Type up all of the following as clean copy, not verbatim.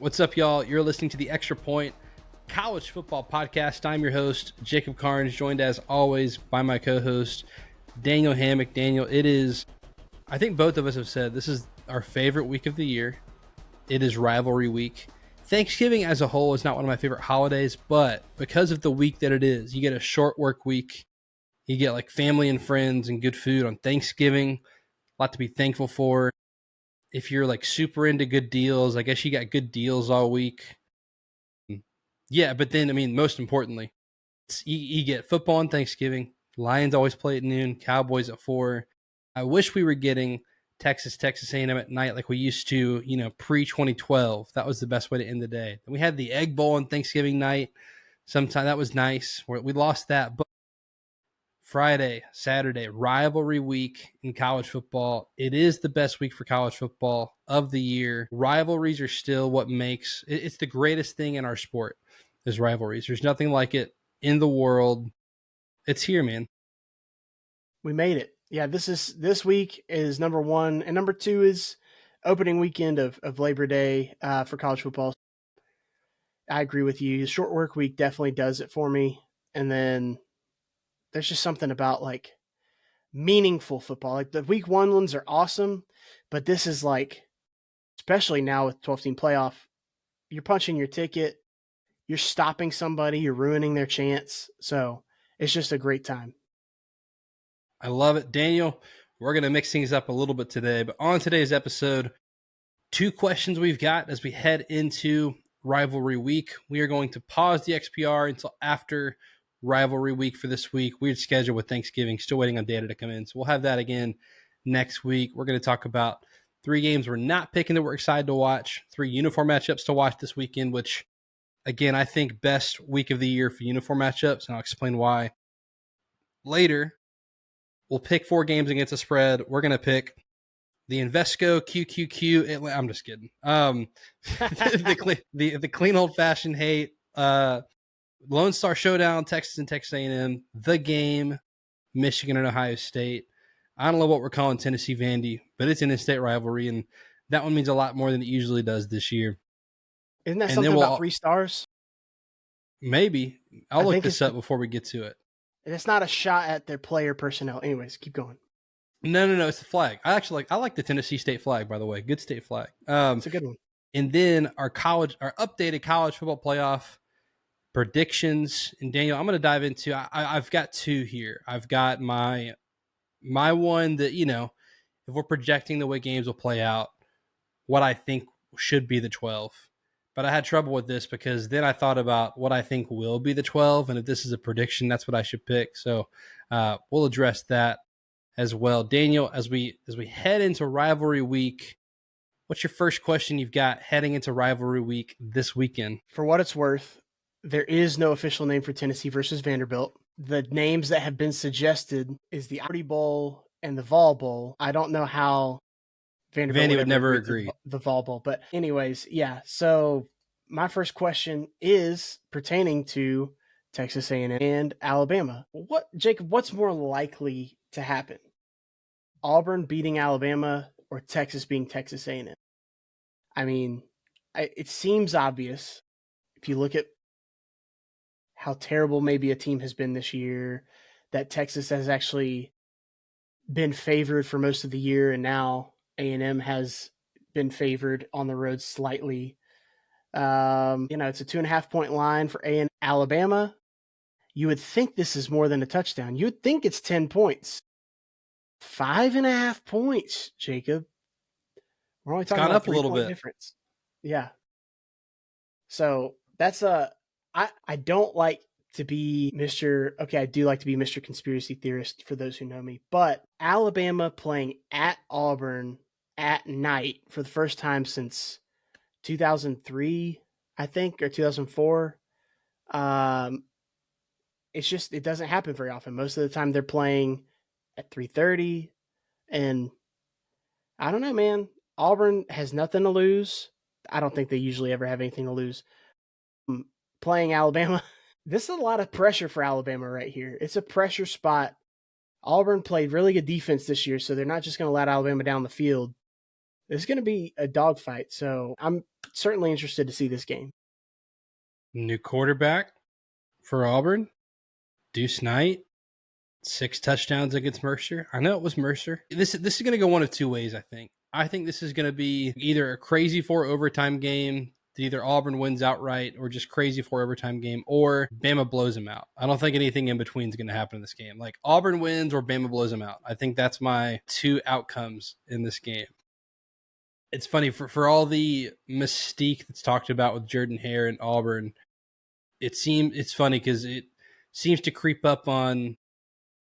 What's up, y'all? You're listening to the Extra Point College Football Podcast. I'm your host, Jacob Karnes, joined as always by my co-host, Daniel Hammock. Daniel, it is, I think both of us have said, this is our favorite week of the year. It is rivalry week. Thanksgiving as a whole is not one of my favorite holidays, but because of the week that it is, you get a short work week. You get like family and friends and good food on Thanksgiving. A lot to be thankful for. If you're like super into good deals, I guess you got good deals all week. Yeah, but then, I mean, most importantly, you get football on Thanksgiving. Lions always play at noon, Cowboys at 4. I wish we were getting Texas A&M at night like we used to, pre-2012. That was the best way to end the day. And we had the Egg Bowl on Thanksgiving night. Sometime that was nice. We lost that, but Friday, Saturday, rivalry week in college football. It is the best week for college football of the year. Rivalries are still what makes it's the greatest thing in our sport is rivalries. There's nothing like it in the world. It's here, man. We made it. Yeah, this week is number one, and number two is opening weekend of Labor Day for college football. I agree with you. The short work week definitely does it for me. And then there's just something about like meaningful football. Like the week one ones are awesome, but this is like, especially now with 12-team playoff, you're punching your ticket, you're stopping somebody, you're ruining their chance. So it's just a great time. I love it. Daniel, we're going to mix things up a little bit today, but on today's episode, 2 questions we've got as we head into rivalry week. We are going to pause the XPR until after rivalry week for this week. Weird schedule with Thanksgiving, still waiting on data to come in. So we'll have that again next week. We're going to talk about 3 games we're not picking that we're excited to watch, 3 uniform matchups to watch this weekend, which, again, I think best week of the year for uniform matchups, and I'll explain why later. We'll pick 4 games against the spread. We're going to pick the Invesco QQQ. I'm just kidding. The clean old fashioned hate. Lone Star Showdown, Texas and Texas A&M. The game, Michigan and Ohio State. I don't know what we're calling Tennessee Vandy, but it's an in-state rivalry, and that one means a lot more than it usually does this year. Isn't that something about 3 stars? Maybe. I'll look this up before we get to it. It's not a shot at their player personnel. Anyways, keep going. No. It's the flag. I like the Tennessee state flag, by the way. Good state flag. It's a good one. And then our updated college football playoff predictions. And Daniel, I'm going to dive into. I've got 2 here. I've got my one that if we're projecting the way games will play out, what I think should be the 12. But I had trouble with this because then I thought about what I think will be the 12, and if this is a prediction, that's what I should pick. So we'll address that as well. Daniel, as we head into rivalry week, what's your first question you've got heading into rivalry week this weekend? For what it's worth, there is no official name for Tennessee versus Vanderbilt. The names that have been suggested is the Liberty Bowl and the Vol Bowl. I don't know how Vandy would never agree the Vol Bowl, but anyways, yeah. So my first question is pertaining to Texas A&M and Alabama. Jacob, what's more likely to happen? Auburn beating Alabama or Texas beating Texas A&M? I mean, it seems obvious if you look at how terrible maybe a team has been this year, that Texas has actually been favored for most of the year, and now A&M has been favored on the road slightly. It's a 2.5-point line for A&M. Alabama, you would think this is more than a touchdown. You would think it's 10 points. 5.5 points, Jacob. We're only talking about 3-point difference. Yeah. So that's I don't like to be I do like to be Mr. Conspiracy Theorist for those who know me, but Alabama playing at Auburn at night for the first time since 2003, I think, or 2004. It doesn't happen very often. Most of the time they're playing at 3:30, and I don't know, man. Auburn has nothing to lose. I don't think they usually ever have anything to lose. Playing Alabama, this is a lot of pressure for Alabama right here. It's a pressure spot. Auburn played really good defense this year, so they're not just going to let Alabama down the field. It's going to be a dogfight. So I'm certainly interested to see this game. New quarterback for Auburn, Deuce Knight, 6 touchdowns against Mercer. I know it was Mercer. This is going to go one of two ways, I think. I think this is going to be either a crazy 4 overtime game that either Auburn wins outright or just crazy 4 overtime game, or Bama blows them out. I don't think anything in between is going to happen in this game. Like Auburn wins or Bama blows them out. I think that's my 2 outcomes in this game. It's funny for all the mystique that's talked about with Jordan Hare and Auburn. It's funny because it seems to creep up on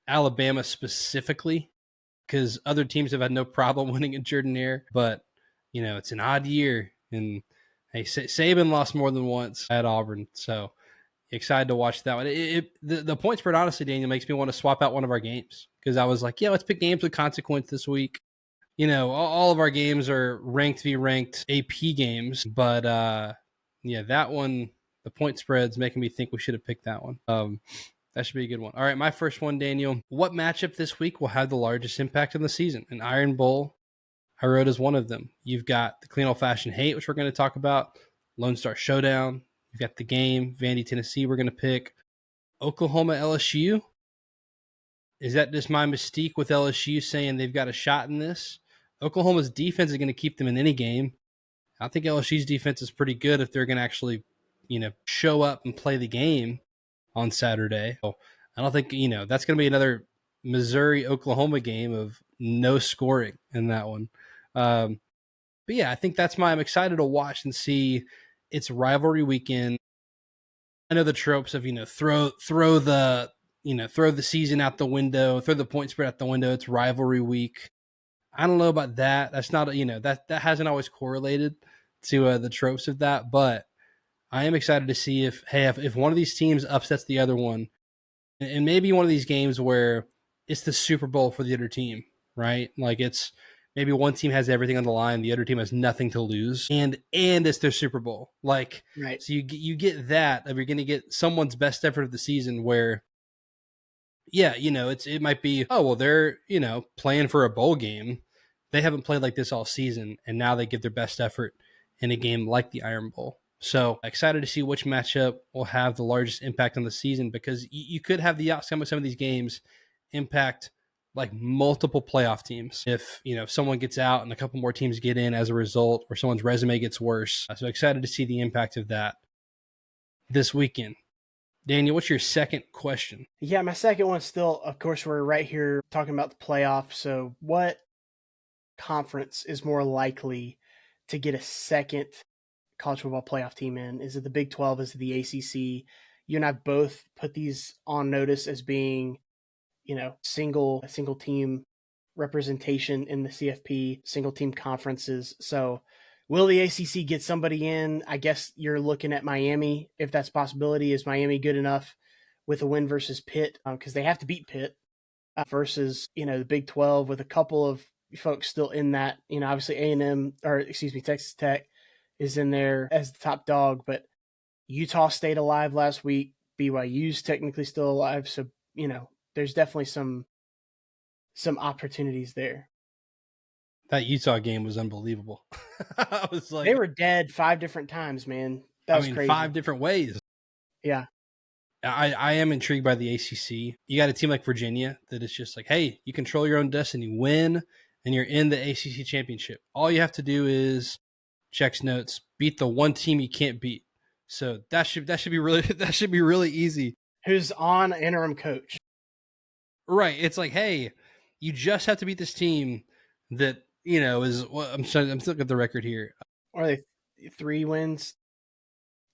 Alabama specifically, because other teams have had no problem winning at Jordan Hare, but it's an odd year, and hey, Saban lost more than once at Auburn, so excited to watch that one. The point spread, honestly, Daniel, makes me want to swap out one of our games, because I was like, yeah, let's pick games with consequence this week. All of our games are ranked v ranked AP games, but that one, the point spread's making me think we should have picked that one. That should be a good one. All right, my first one, Daniel. What matchup this week will have the largest impact on the season? An Iron Bowl, I wrote as one of them. You've got the Clean Old Fashioned Hate, which we're going to talk about. Lone Star Showdown. You've got the game, Vandy, Tennessee, we're going to pick. Oklahoma, LSU. Is that just my mystique with LSU saying they've got a shot in this? Oklahoma's defense is going to keep them in any game. I think LSU's defense is pretty good if they're going to actually, show up and play the game on Saturday. So I don't think, that's going to be another Missouri-Oklahoma game of no scoring in that one. But yeah, I think I'm excited to watch and see. It's rivalry weekend. I know the tropes of, throw the season out the window, throw the point spread out the window. It's rivalry week. I don't know about that. That's not, that hasn't always correlated to the tropes of that, but I am excited to see if one of these teams upsets the other one, and maybe one of these games where it's the Super Bowl for the other team, right? Like it's maybe one team has everything on the line, the other team has nothing to lose, and it's their Super Bowl. Like, right. So you get that, if you're going to get someone's best effort of the season where, yeah, it might be, oh, well, they're, playing for a bowl game. They haven't played like this all season, and now they give their best effort in a game like the Iron Bowl. So excited to see which matchup will have the largest impact on the season, because you could have the outcome of some of these games impact like multiple playoff teams. If, someone gets out and a couple more teams get in as a result, or someone's resume gets worse. So excited to see the impact of that this weekend. Daniel, what's your second question? Yeah, my second one still, of course, we're right here talking about the playoffs. So what conference is more likely to get a second college football playoff team in? Is it the Big 12? Is it the ACC? You and I both put these on notice as being, single team representation in the CFP, single team conferences. So will the ACC get somebody in? I guess you're looking at Miami, if that's a possibility. Is Miami good enough with a win versus Pitt? Because they have to beat Pitt versus, the Big 12 with a couple of folks still in that. Obviously Texas Tech is in there as the top dog, but Utah stayed alive last week. BYU's technically still alive. So, there's definitely some opportunities there. That Utah game was unbelievable. I was like, they were dead 5 different times, man. That was crazy. 5 different ways. Yeah. I am intrigued by the ACC. You got a team like Virginia that is just like, hey, you control your own destiny, win, and you're in the ACC championship. All you have to do is, checks notes, beat the one team you can't beat. So that should be really easy. Who's on interim coach? Right. It's like, hey, you just have to beat this team that, is, well, I'm looking at the record here. Are they 3 wins,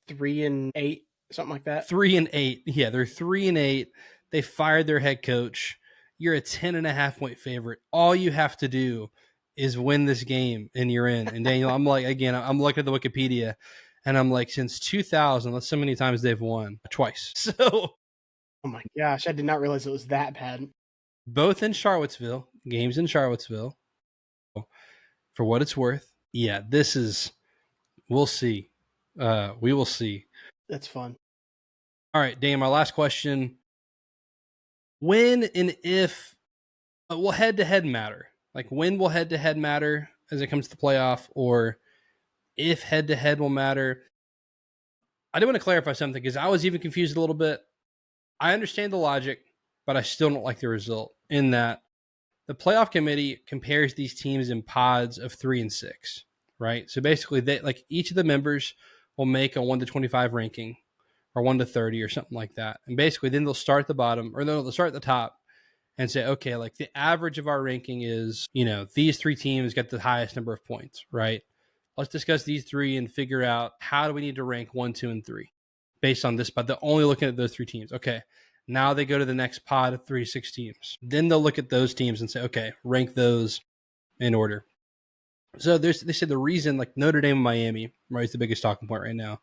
3-8, something like that? 3-8. Yeah, they're 3-8. They fired their head coach. You're a 10.5-point favorite. All you have to do is win this game and you're in. And Daniel, I'm looking at the Wikipedia and I'm like, since 2000, that's so many times they've won. Twice. So, oh my gosh, I did not realize it was that bad. Both in Charlottesville, games in Charlottesville. For what it's worth. Yeah, we'll see. We will see. That's fun. All right, Dan, my last question. When and if will head-to-head matter? Like, when will head-to-head matter as it comes to the playoff? Or if head-to-head will matter. I do want to clarify something because I was even confused a little bit. I understand the logic, but I still don't like the result in that the playoff committee compares these teams in pods of 3 and 6, right? So basically, they like each of the members will make a 1 to 25 ranking or 1 to 30 or something like that. And basically, then they'll start at the bottom or they'll start at the top and say, okay, like the average of our ranking is, these 3 teams get the highest number of points, right? Let's discuss these 3 and figure out how do we need to rank 1, 2, and 3 based on this, but they're only looking at those 3 teams. Okay. Now they go to the next pod of 3 to 6 teams. Then they'll look at those teams and say, okay, rank those in order. So they said the reason, like Notre Dame and Miami, right, is the biggest talking point right now,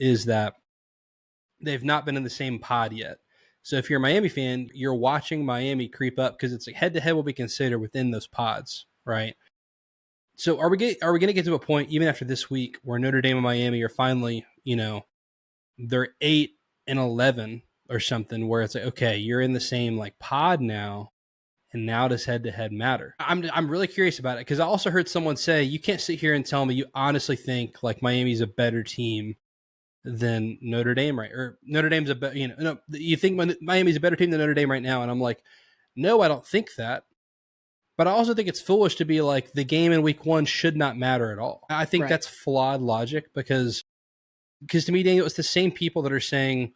is that they've not been in the same pod yet. So if you're a Miami fan, you're watching Miami creep up because it's like head-to-head will be considered within those pods, right? So are we going to get to a point even after this week where Notre Dame and Miami are finally, they're 8 and 11 or something, where it's like, okay, you're in the same like pod now, and now does head-to-head matter? I'm really curious about it because I also heard someone say you can't sit here and tell me you honestly think like Miami's a better team than Notre Dame, right? Or Notre Dame's a better, no, you think Miami's a better team than Notre Dame right now, and I'm like, no, I don't think that. But I also think it's foolish to be like the game in week 1 should not matter at all. I think that's flawed logic because to me, Daniel, it's the same people that are saying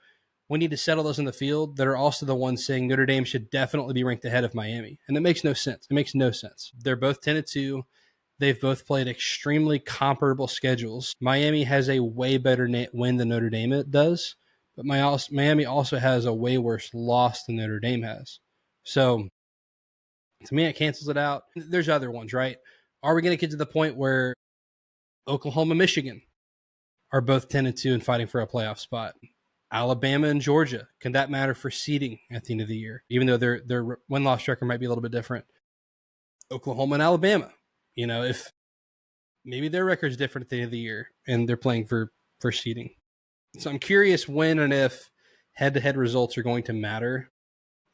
we need to settle those in the field that are also the ones saying Notre Dame should definitely be ranked ahead of Miami. And it makes no sense. It makes no sense. They're both 10-2. They've both played extremely comparable schedules. Miami has a way better win than Notre Dame does, but Miami also has a way worse loss than Notre Dame has. So to me, it cancels it out. There's other ones, right? Are we going to get to the point where Oklahoma, Michigan are both 10-2 and fighting for a playoff spot? Alabama and Georgia, can that matter for seeding at the end of the year? Even though their win-loss record might be a little bit different. Oklahoma and Alabama, if maybe their record's different at the end of the year and they're playing for seeding. So I'm curious when and if head-to-head results are going to matter,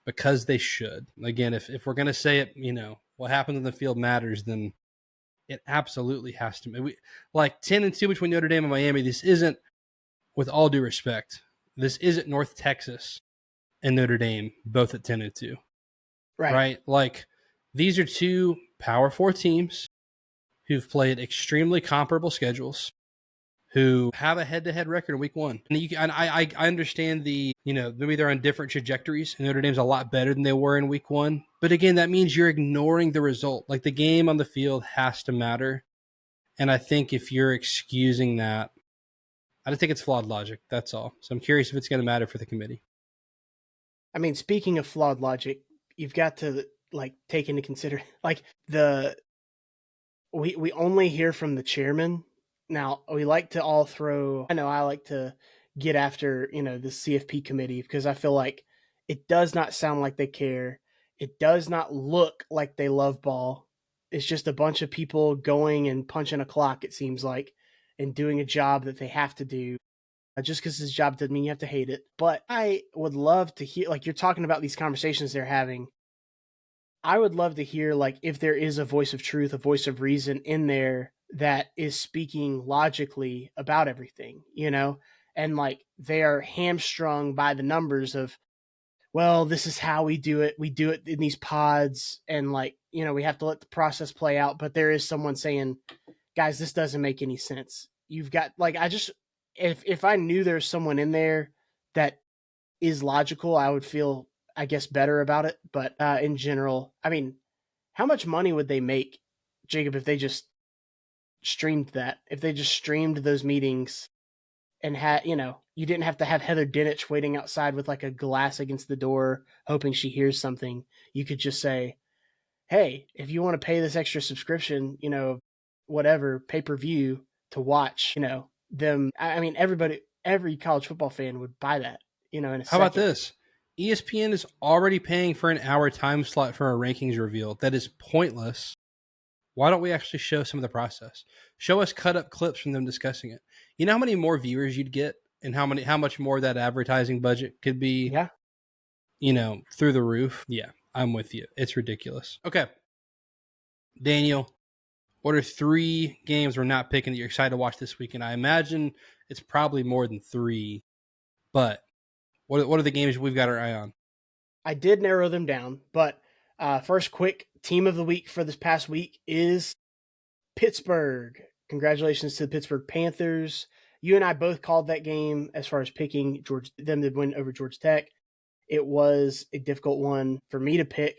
because they should. Again, if we're going to say it, what happens in the field matters, then it absolutely has to. Like 10-2 between Notre Dame and Miami, this isn't, with all due respect, this isn't North Texas and Notre Dame both at 10-2. Right? Like these are 2 Power 4 teams who've played extremely comparable schedules, who have a head-to-head record in week 1. And I understand maybe they're on different trajectories, and Notre Dame's a lot better than they were in week 1. But again, that means you're ignoring the result. Like the game on the field has to matter. And I think if you're excusing that, I just think it's flawed logic. That's all. So I'm curious if it's going to matter for the committee. I mean, speaking of flawed logic, you've got to take into consideration we only hear from the chairman. Now, we like to all throw, I know I like to get after, the CFP committee because I feel like it does not sound like they care. It does not look like they love ball. It's just a bunch of people going and punching a clock, it seems like, and doing a job that they have to do. Just because it's a job doesn't mean you have to hate it. But I would love to hear, you're talking about these conversations they're having. I would love to hear, if there is a voice of truth, a voice of reason in there that is speaking logically about everything, and they are hamstrung by the numbers of, well, this is how we do it. We do it in these pods, and we have to let the process play out. But there is someone saying, guys, this doesn't make any sense. You've got if I knew there's someone in there that is logical, I would feel, I guess, better about it. But in general, I mean, how much money would they make, Jacob, if they just streamed that? If they just streamed those meetings and had, you didn't have to have Heather Dinich waiting outside with a glass against the door, hoping she hears something. You could just say, hey, if you want to pay this extra subscription, whatever, pay-per-view to watch, them. I mean, every college football fan would buy that, in a second. How about this? ESPN is already paying for an hour time slot for a rankings reveal that is pointless. Why don't we actually show some of the process? Show us cut up clips from them discussing it. You know how many more viewers you'd get and how much more that advertising budget could be, through the roof? Yeah, I'm with you. It's ridiculous. Okay. Daniel, What are 3 games we're not picking that you're excited to watch this weekend? I imagine it's probably more than 3, but what are the games we've got our eye on? I did narrow them down, but first quick team of the week for this past week is Pittsburgh. Congratulations to the Pittsburgh Panthers. You and I both called that game as far as picking them to win over Georgia Tech. It was a difficult one for me to pick.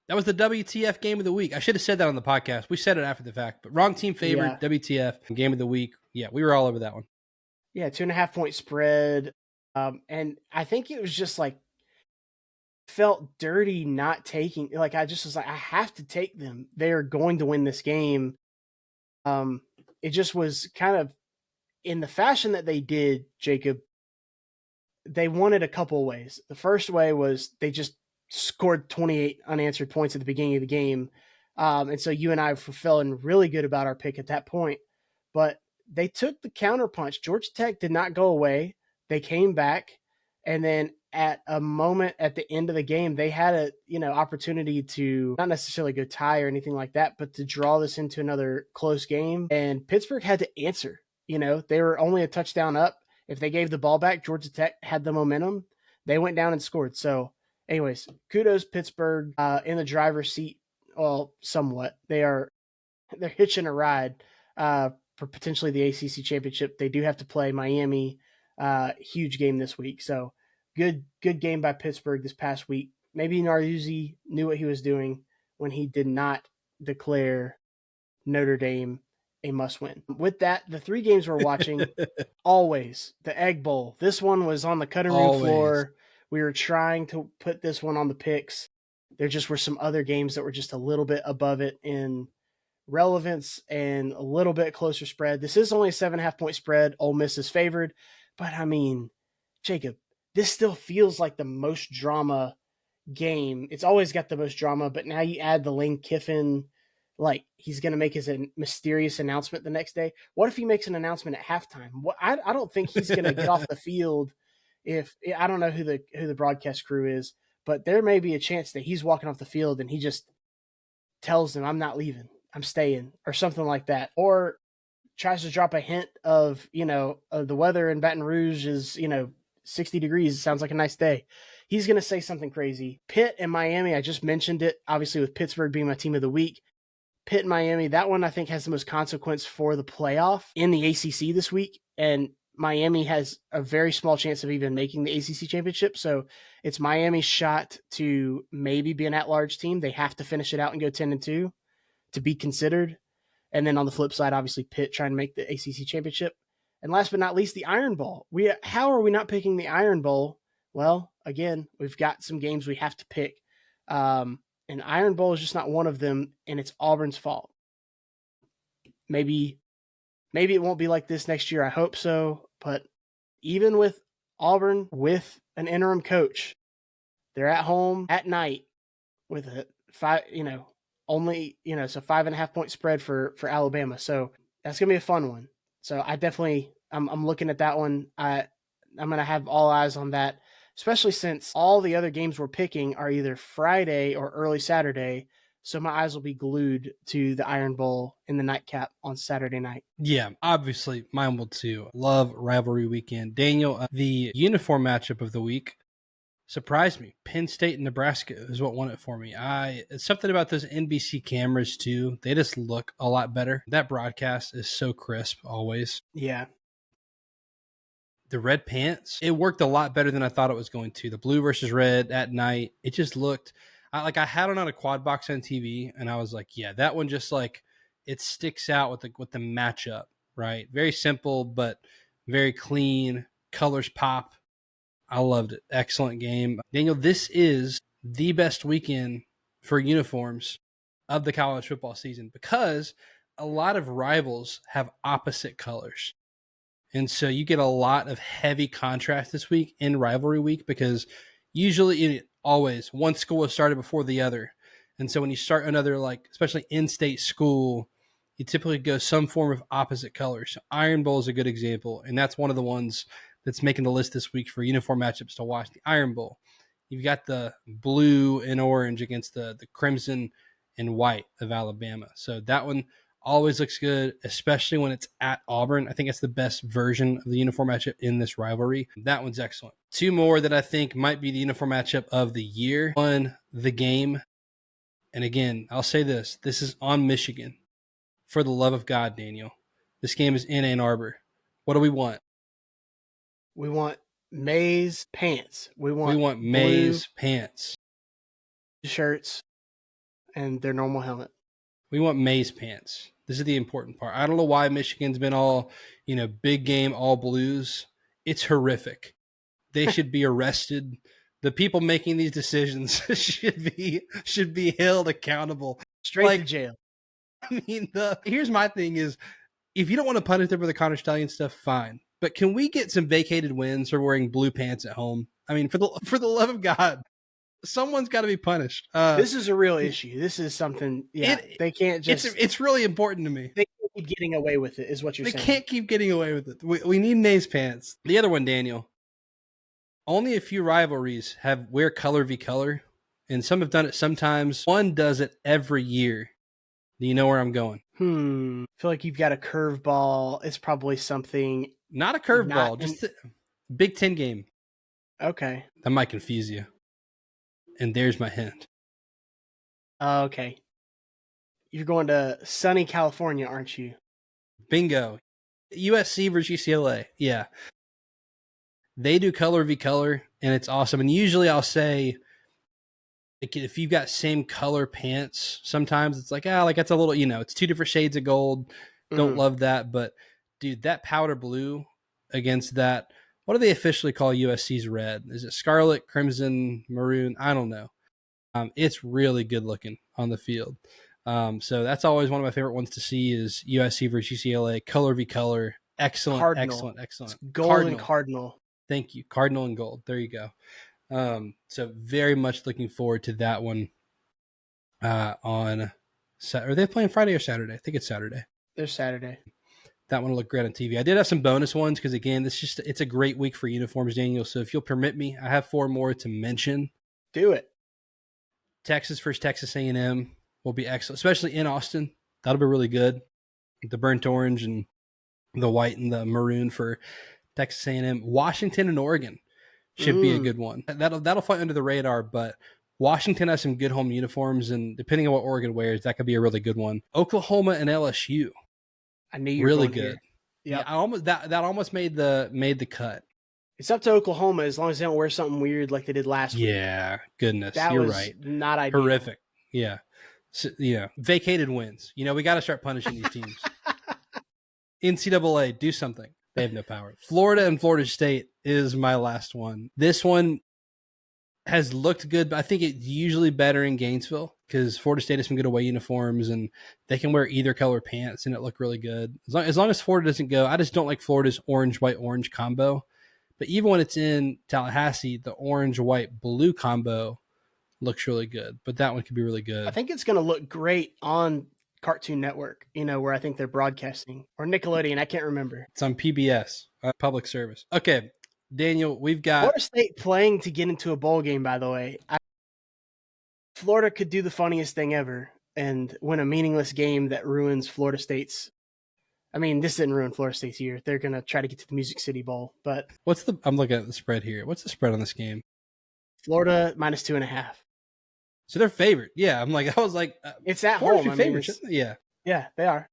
That was the WTF game of the week. I should have said that on the podcast. We said it after the fact, but wrong team favored, yeah. WTF game of the week. Yeah, we were all over that one. Yeah, 2.5-point spread. And I think it was just like, felt dirty not taking, like, I just was like, I have to take them. They're going to win this game. It just was kind of in the fashion that they did, Jacob. They won it a couple of ways. The first way was they just scored 28 unanswered points at the beginning of the game. And so you and I were feeling really good about our pick at that point. But they took the counterpunch. Georgia Tech did not go away. They came back. And then at a moment at the end of the game, they had a opportunity to not necessarily go tie or anything like that, but to draw this into another close game. And Pittsburgh had to answer. They were only a touchdown up. If they gave the ball back, Georgia Tech had the momentum. They went down and scored. So anyways, kudos Pittsburgh in the driver's seat. Well, somewhat. They're hitching a ride for potentially the ACC championship. They do have to play Miami. Huge game this week. So good game by Pittsburgh this past week. Maybe Narduzzi knew what he was doing when he did not declare Notre Dame a must-win. With that, the 3 games we're watching, always the Egg Bowl. This one was on the cutting room floor. We were trying to put this one on the picks. There just were some other games that were just a little bit above it in relevance and a little bit closer spread. This is only a 7.5-point spread. Ole Miss is favored. But, I mean, Jacob, this still feels like the most drama game. It's always got the most drama, but now you add the Lane Kiffin, like he's going to make his mysterious announcement the next day. What if he makes an announcement at halftime? I don't think he's going to get off the field. If I don't know who the broadcast crew is, but there may be a chance that he's walking off the field and he just tells them, I'm not leaving, I'm staying, or something like that. Or tries to drop a hint of, the weather in Baton Rouge is, 60 degrees. It sounds like a nice day. He's going to say something crazy. Pitt and Miami, I just mentioned it, obviously with Pittsburgh being my team of the week. Pitt and Miami, that one I think has the most consequence for the playoff in the ACC this week. And Miami has a very small chance of even making the ACC championship. So it's Miami's shot to maybe be an at-large team. They have to finish it out and go 10-2 to be considered. And then on the flip side, obviously Pitt trying to make the ACC championship. And last but not least, the Iron Bowl. How are we not picking the Iron Bowl? Well, again, we've got some games we have to pick. And Iron Bowl is just not one of them, and it's Auburn's fault. Maybe it won't be like this next year. I hope so. But even with Auburn, with an interim coach, they're at home at night with a 5.5-point spread for Alabama. So that's going to be a fun one. So I'm looking at that one. I'm going to have all eyes on that, especially since all the other games we're picking are either Friday or early Saturday. So my eyes will be glued to the Iron Bowl in the nightcap on Saturday night. Yeah, obviously mine will too. Love rivalry weekend. Daniel, the uniform matchup of the week surprised me. Penn State and Nebraska is what won it for me. It's something about those NBC cameras too. They just look a lot better. That broadcast is so crisp always. Yeah. The red pants, it worked a lot better than I thought it was going to. The blue versus red at night, it just looked I had it on a quad box on TV, and I was like, yeah, that one just like it sticks out with the matchup, right? Very simple, but very clean. Colors pop. I loved it. Excellent game. Daniel, this is the best weekend for uniforms of the college football season because a lot of rivals have opposite colors. And so you get a lot of heavy contrast this week in rivalry week because usually always one school is started before the other. And so when you start another, like especially in-state school, you typically go some form of opposite colors. So Iron Bowl is a good example, and that's one of the ones that's making the list this week for uniform matchups to watch. The Iron Bowl. You've got the blue and orange against the crimson and white of Alabama. So that one always looks good, especially when it's at Auburn. I think it's the best version of the uniform matchup in this rivalry. That one's excellent. Two more that I think might be the uniform matchup of the year. One, the game. And again, I'll say this. This is on Michigan. For the love of God, Daniel. This game is in Ann Arbor. What do we want? We want maize pants. We want maize pants. Shirts and their normal helmet. We want maize pants. This is the important part. I don't know why Michigan's been all, big game, all blues. It's horrific. They should be arrested. The people making these decisions should be held accountable. Straight to jail. I mean, here's my thing is, if you don't want to punish them for the Connor Stallion stuff, fine. But can we get some vacated wins for wearing blue pants at home? I mean, for the love of God, someone's got to be punished. This is a real issue. This is something. Yeah, they can't just. It's really important to me. They can't keep getting away with it. Is what you're saying? They can't keep getting away with it. We need maize pants. The other one, Daniel. Only a few rivalries wear color v color, and some have done it sometimes. One does it every year. Do you know where I'm going? I feel like you've got a curveball. It's probably something. Not a curveball, just a Big Ten game. Okay. That might confuse you. And there's my hint. Okay. You're going to sunny California, aren't you? Bingo. USC versus UCLA. Yeah. They do color v color, and it's awesome. And usually I'll say, if you've got same color pants, sometimes it's like, that's a little, it's two different shades of gold. Don't love that. But, dude, that powder blue against that, what do they officially call USC's red? Is it scarlet, crimson, maroon? I don't know. It's really good looking on the field. So that's always one of my favorite ones to see is USC versus UCLA, color v color. Excellent, excellent. It's gold and cardinal. Thank you. Cardinal and gold. There you go. So very much looking forward to that one on Saturday. Are they playing Friday or Saturday? I think it's Saturday. They're Saturday. That one will look great on TV. I did have some bonus ones because, again, it's a great week for uniforms, Daniel. So if you'll permit me, I have 4 more to mention. Do it. Texas versus Texas A&M will be excellent, especially in Austin. That'll be really good. The burnt orange and the white and the maroon for Texas A&M. Washington and Oregon should be a good one. That'll fly under the radar, but Washington has some good home uniforms, and depending on what Oregon wears, that could be a really good one. Oklahoma and LSU. I knew you were really good. Here. Yeah, I almost made the cut. It's up to Oklahoma as long as they don't wear something weird like they did last week. Yeah, goodness, that you're was right. Not ideal. Horrific. Yeah, so, vacated wins. We got to start punishing these teams. NCAA, do something. They have no power. Florida and Florida State is my last one. This one has looked good, but I think it's usually better in Gainesville because Florida State has some good away uniforms and they can wear either color pants and it look really good. As long as Florida doesn't go, I just don't like Florida's orange, white, orange combo. But even when it's in Tallahassee, the orange, white, blue combo looks really good. But that one could be really good. I think it's going to look great on Cartoon Network, where I think they're broadcasting, or Nickelodeon. I can't remember. It's on PBS, public service. Okay, Daniel, we've got Florida State playing to get into a bowl game, by the way. Florida could do the funniest thing ever and win a meaningless game that ruins Florida State's. I mean, this didn't ruin Florida State's year. They're going to try to get to the Music City Bowl, but I'm looking at the spread here. What's the spread on this game? Florida minus 2.5. So they're favored. Yeah, it's at Florida home. Favorite, yeah, they are.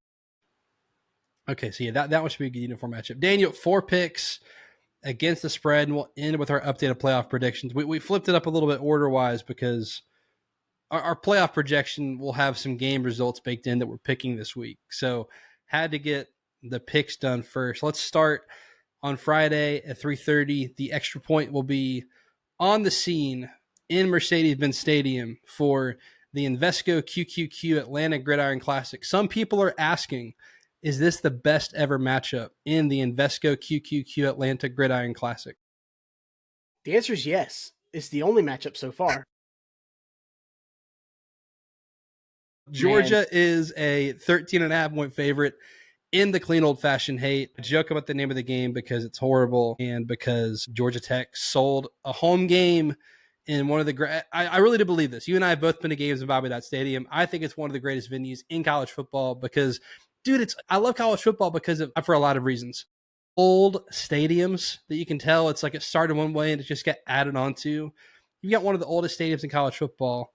Okay, so yeah, that one should be a good uniform matchup. Daniel, 4 picks against the spread, and we'll end with our updated playoff predictions. We flipped it up a little bit order wise because our playoff projection will have some game results baked in that we're picking this week. So had to get the picks done first. Let's start on Friday at 3:30. The extra point will be on the scene in Mercedes-Benz Stadium for the Invesco QQQ Atlanta Gridiron Classic. Some people are asking, is this the best ever matchup in the Invesco QQQ Atlanta Gridiron Classic? The answer is yes. It's the only matchup so far. Georgia is a 13.5 point favorite in the clean old-fashioned hate. I joke about the name of the game because it's horrible and because Georgia Tech sold a home game in one of the great. I really do believe this. You and I have both been to games in Bobby Dodd Stadium. I think it's one of the greatest venues in college football because, dude, I love college football because of for a lot of reasons. Old stadiums that you can tell it's like it started one way and it just got added onto. You've got one of the oldest stadiums in college football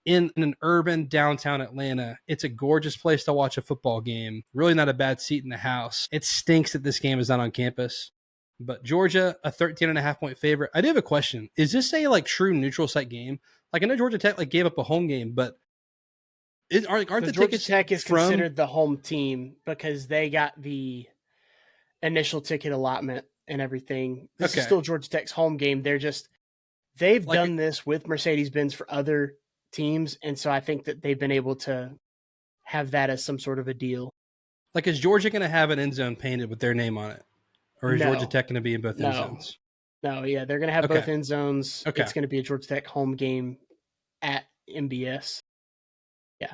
in an urban downtown Atlanta. It's a gorgeous place to watch a football game. Really not a bad seat in the house. It stinks that this game is not on campus. But Georgia, a 13.5 point favorite. I do have a question. Is this a like true neutral site game? Like I know Georgia Tech like gave up a home game, but aren't the Georgia tickets Tech is from considered the home team because they got the initial ticket allotment and everything. This is still Georgia Tech's home game. They've like done this with Mercedes-Benz for other teams, and so I think that they've been able to have that as some sort of a deal. Like, is Georgia going to have an end zone painted with their name on it? Or is Georgia Tech going to be in both end zones? No, yeah, they're going to have both end zones. Okay. It's going to be a Georgia Tech home game at MBS. Yeah.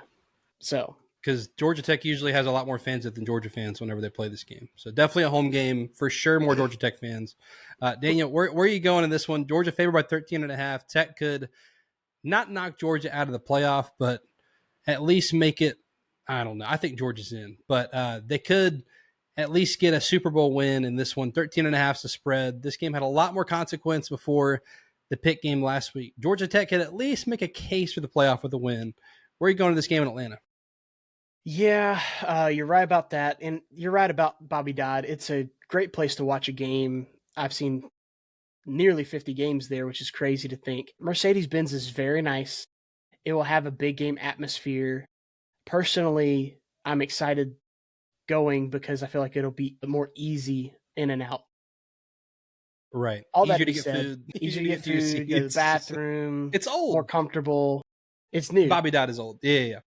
So. Because Georgia Tech usually has a lot more fans than Georgia fans whenever they play this game. So definitely a home game. For sure, more Georgia Tech fans. Daniel, where are you going in this one? Georgia favored by 13.5. Tech could not knock Georgia out of the playoff, but at least make it, I don't know. I think Georgia's in. But they could at least get a Super Bowl win in this one. 13.5 is the spread. This game had a lot more consequence before the Pitt game last week. Georgia Tech could at least make a case for the playoff with a win. Where are you going to this game in Atlanta? Yeah, you're right about that. And you're right about Bobby Dodd. It's a great place to watch a game. I've seen nearly 50 games there, which is crazy to think. Mercedes-Benz is very nice. It will have a big game atmosphere. Personally, I'm excited going because I feel like it'll be more easy in and out. Right. All easier that to get said, food. Easier to get food, go to the bathroom. It's old. More comfortable. It's new. Bobby Dodd is old. Yeah.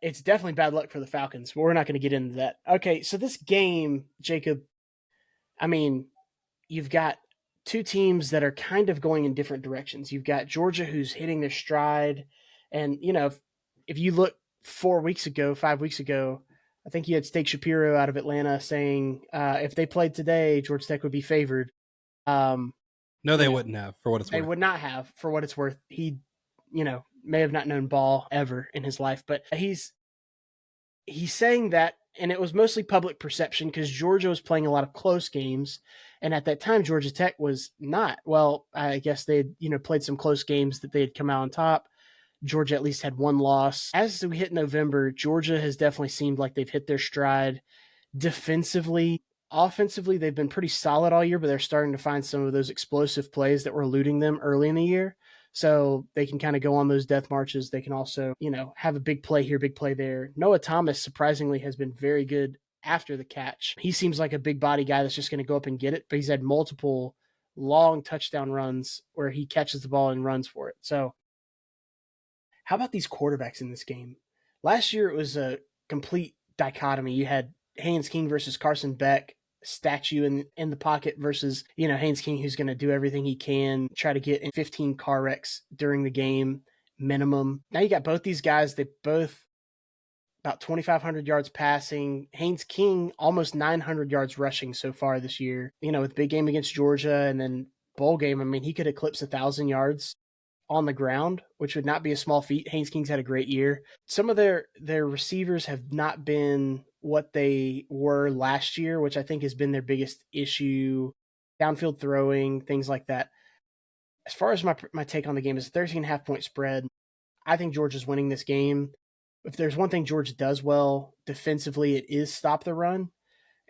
It's definitely bad luck for the Falcons, but we're not going to get into that. Okay, so this game, Jacob, I mean, you've got two teams that are kind of going in different directions. You've got Georgia, who's hitting their stride. And, you know, if you look 5 weeks ago, I think you had Steak Shapiro out of Atlanta saying if they played today, Georgia Tech would be favored. No, they wouldn't have, for what it's worth. They would not have, for what it's worth. He, may have not known ball ever in his life, but he's saying that, and it was mostly public perception because Georgia was playing a lot of close games, and at that time Georgia Tech was not. Well, I guess they had played some close games that they had come out on top. Georgia at least had one loss. As we hit November, Georgia has definitely seemed like they've hit their stride defensively. Offensively, they've been pretty solid all year, but they're starting to find some of those explosive plays that were eluding them early in the year. So they can kind of go on those death marches. They can also, have a big play here, big play there. Noah Thomas, surprisingly, has been very good after the catch. He seems like a big body guy that's just going to go up and get it, but he's had multiple long touchdown runs where he catches the ball and runs for it. So how about these quarterbacks in this game? Last year, it was a complete dichotomy. You had Haynes King versus Carson Beck, statue in the pocket versus, Haynes King, who's going to do everything he can, try to get in 15 car wrecks during the game minimum. Now you got both these guys. They both about 2,500 yards passing. Haynes King, almost 900 yards rushing so far this year. With big game against Georgia and then bowl game, I mean, he could eclipse 1,000 yards on the ground, which would not be a small feat. Haynes King's had a great year. Some of their receivers have not been what they were last year, which I think has been their biggest issue. Downfield throwing, things like that. As far as my take on the game is a 13.5 point spread. I think Georgia's winning this game. If there's one thing Georgia does well defensively, it is stop the run.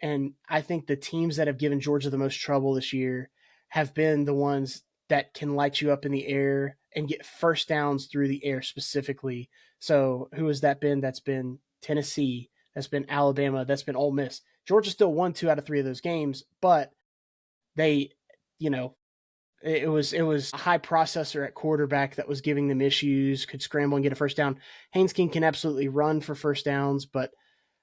And I think the teams that have given Georgia the most trouble this year have been the ones that can light you up in the air and get first downs through the air specifically. So who has that been? That's been Tennessee. That's been Alabama. That's been Ole Miss. Georgia still won 2 out of 3 of those games, but they, it was a high processor at quarterback that was giving them issues, could scramble and get a first down. Haynes King can absolutely run for first downs, but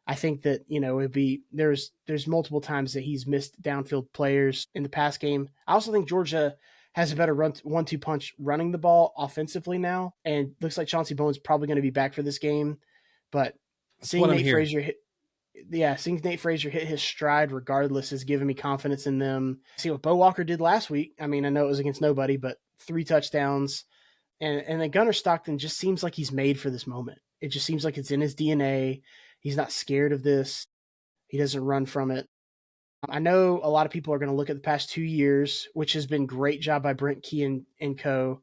I think that, it'd be there's multiple times that he's missed downfield players in the pass game. I also think Georgia has a better 1-2 punch running the ball offensively now, and looks like Chauncey Bowen's probably going to be back for this game. But seeing Nate Frazier hit, Yeah, seeing Nate Frazier hit his stride regardless has given me confidence in them. See what Bo Walker did last week. I mean, I know it was against nobody, but 3 touchdowns. And then Gunnar Stockton just seems like he's made for this moment. It just seems like it's in his DNA. He's not scared of this. He doesn't run from it. I know a lot of people are going to look at the past 2 years, which has been great job by Brent Key and co.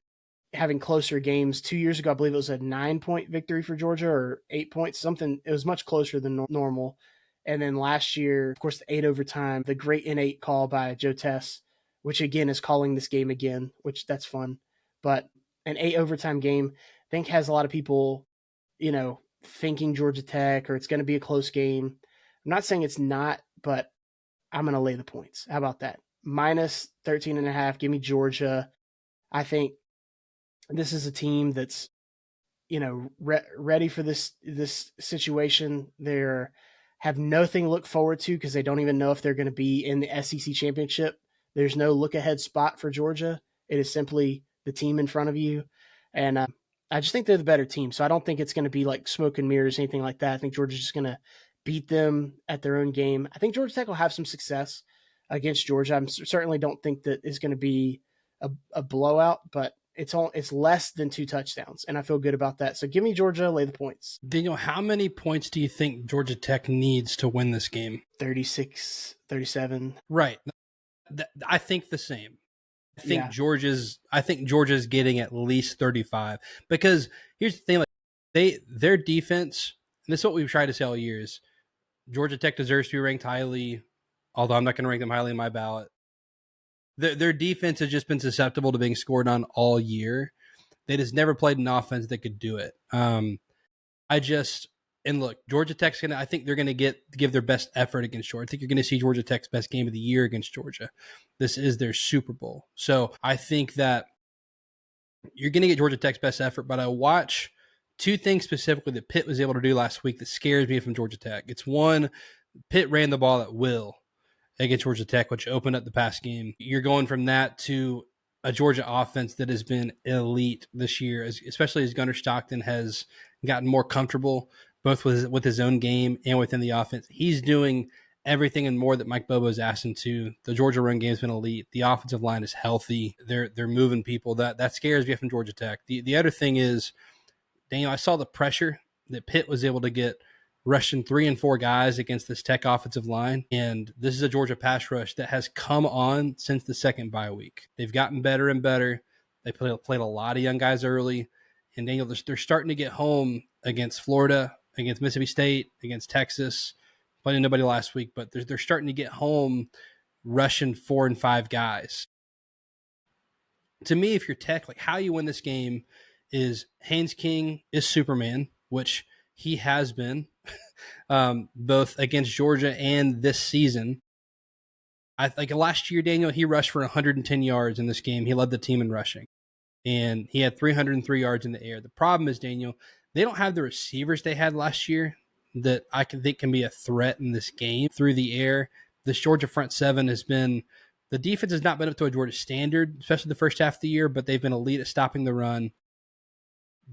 having closer games. 2 years ago, I believe it was a 9-point victory for Georgia or 8 points, something. It was much closer than normal. And then last year, of course, the 8 overtime, the great N8 call by Joe Tess, which again is calling this game again, which that's fun. But an 8 overtime game, I think has a lot of people, thinking Georgia Tech or it's going to be a close game. I'm not saying it's not, but I'm going to lay the points. How about that? Minus 13.5. Give me Georgia. I think this is a team that's, ready for this situation. They're have nothing to look forward to because they don't even know if they're going to be in the SEC championship. There's no look ahead spot for Georgia. It is simply the team in front of you. And I just think they're the better team. So I don't think it's going to be like smoke and mirrors, anything like that. I think Georgia's just going to beat them at their own game. I think Georgia Tech will have some success against Georgia. I certainly don't think that it's going to be a blowout, but it's less than 2 touchdowns, and I feel good about that. So give me Georgia, lay the points. Daniel, how many points do you think Georgia Tech needs to win this game? 36, 37. Right. I think the same. I think Georgia's getting at least 35 because here's the thing: like their defense, and this is what we've tried to say all year is Georgia Tech deserves to be ranked highly, although I'm not going to rank them highly in my ballot. Their defense has just been susceptible to being scored on all year. They just never played an offense that could do it. And look, Georgia Tech's gonna. I think they're gonna give their best effort against Georgia. I think you're gonna see Georgia Tech's best game of the year against Georgia. This is their Super Bowl, so I think that you're gonna get Georgia Tech's best effort. But I watch 2 things specifically that Pitt was able to do last week that scares me from Georgia Tech. It's one, Pitt ran the ball at will against Georgia Tech, which opened up the pass game. You're going from that to a Georgia offense that has been elite this year, especially as Gunnar Stockton has gotten more comfortable both with his own game and within the offense. He's doing everything and more that Mike Bobo's asked him to. The Georgia run game's been elite. The offensive line is healthy. They're moving people. That scares me from Georgia Tech. The other thing is, Daniel, I saw the pressure that Pitt was able to get rushing 3 and 4 guys against this Tech offensive line. And this is a Georgia pass rush that has come on since the second bye week. They've gotten better and better. They played a lot of young guys early. And Daniel, they're starting to get home against Florida, against Mississippi State, against Texas. Played nobody last week, but they're starting to get home rushing 4 and 5 guys. To me, if you're Tech, like how you win this game is Haynes King is Superman, which he has been both against Georgia and this season. I think last year, Daniel, he rushed for 110 yards in this game. He led the team in rushing, and he had 303 yards in the air. The problem is, Daniel, they don't have the receivers they had last year that I think can be a threat in this game through the air. This Georgia front 7 has been – the defense has not been up to a Georgia standard, especially the first half of the year, but they've been elite at stopping the run.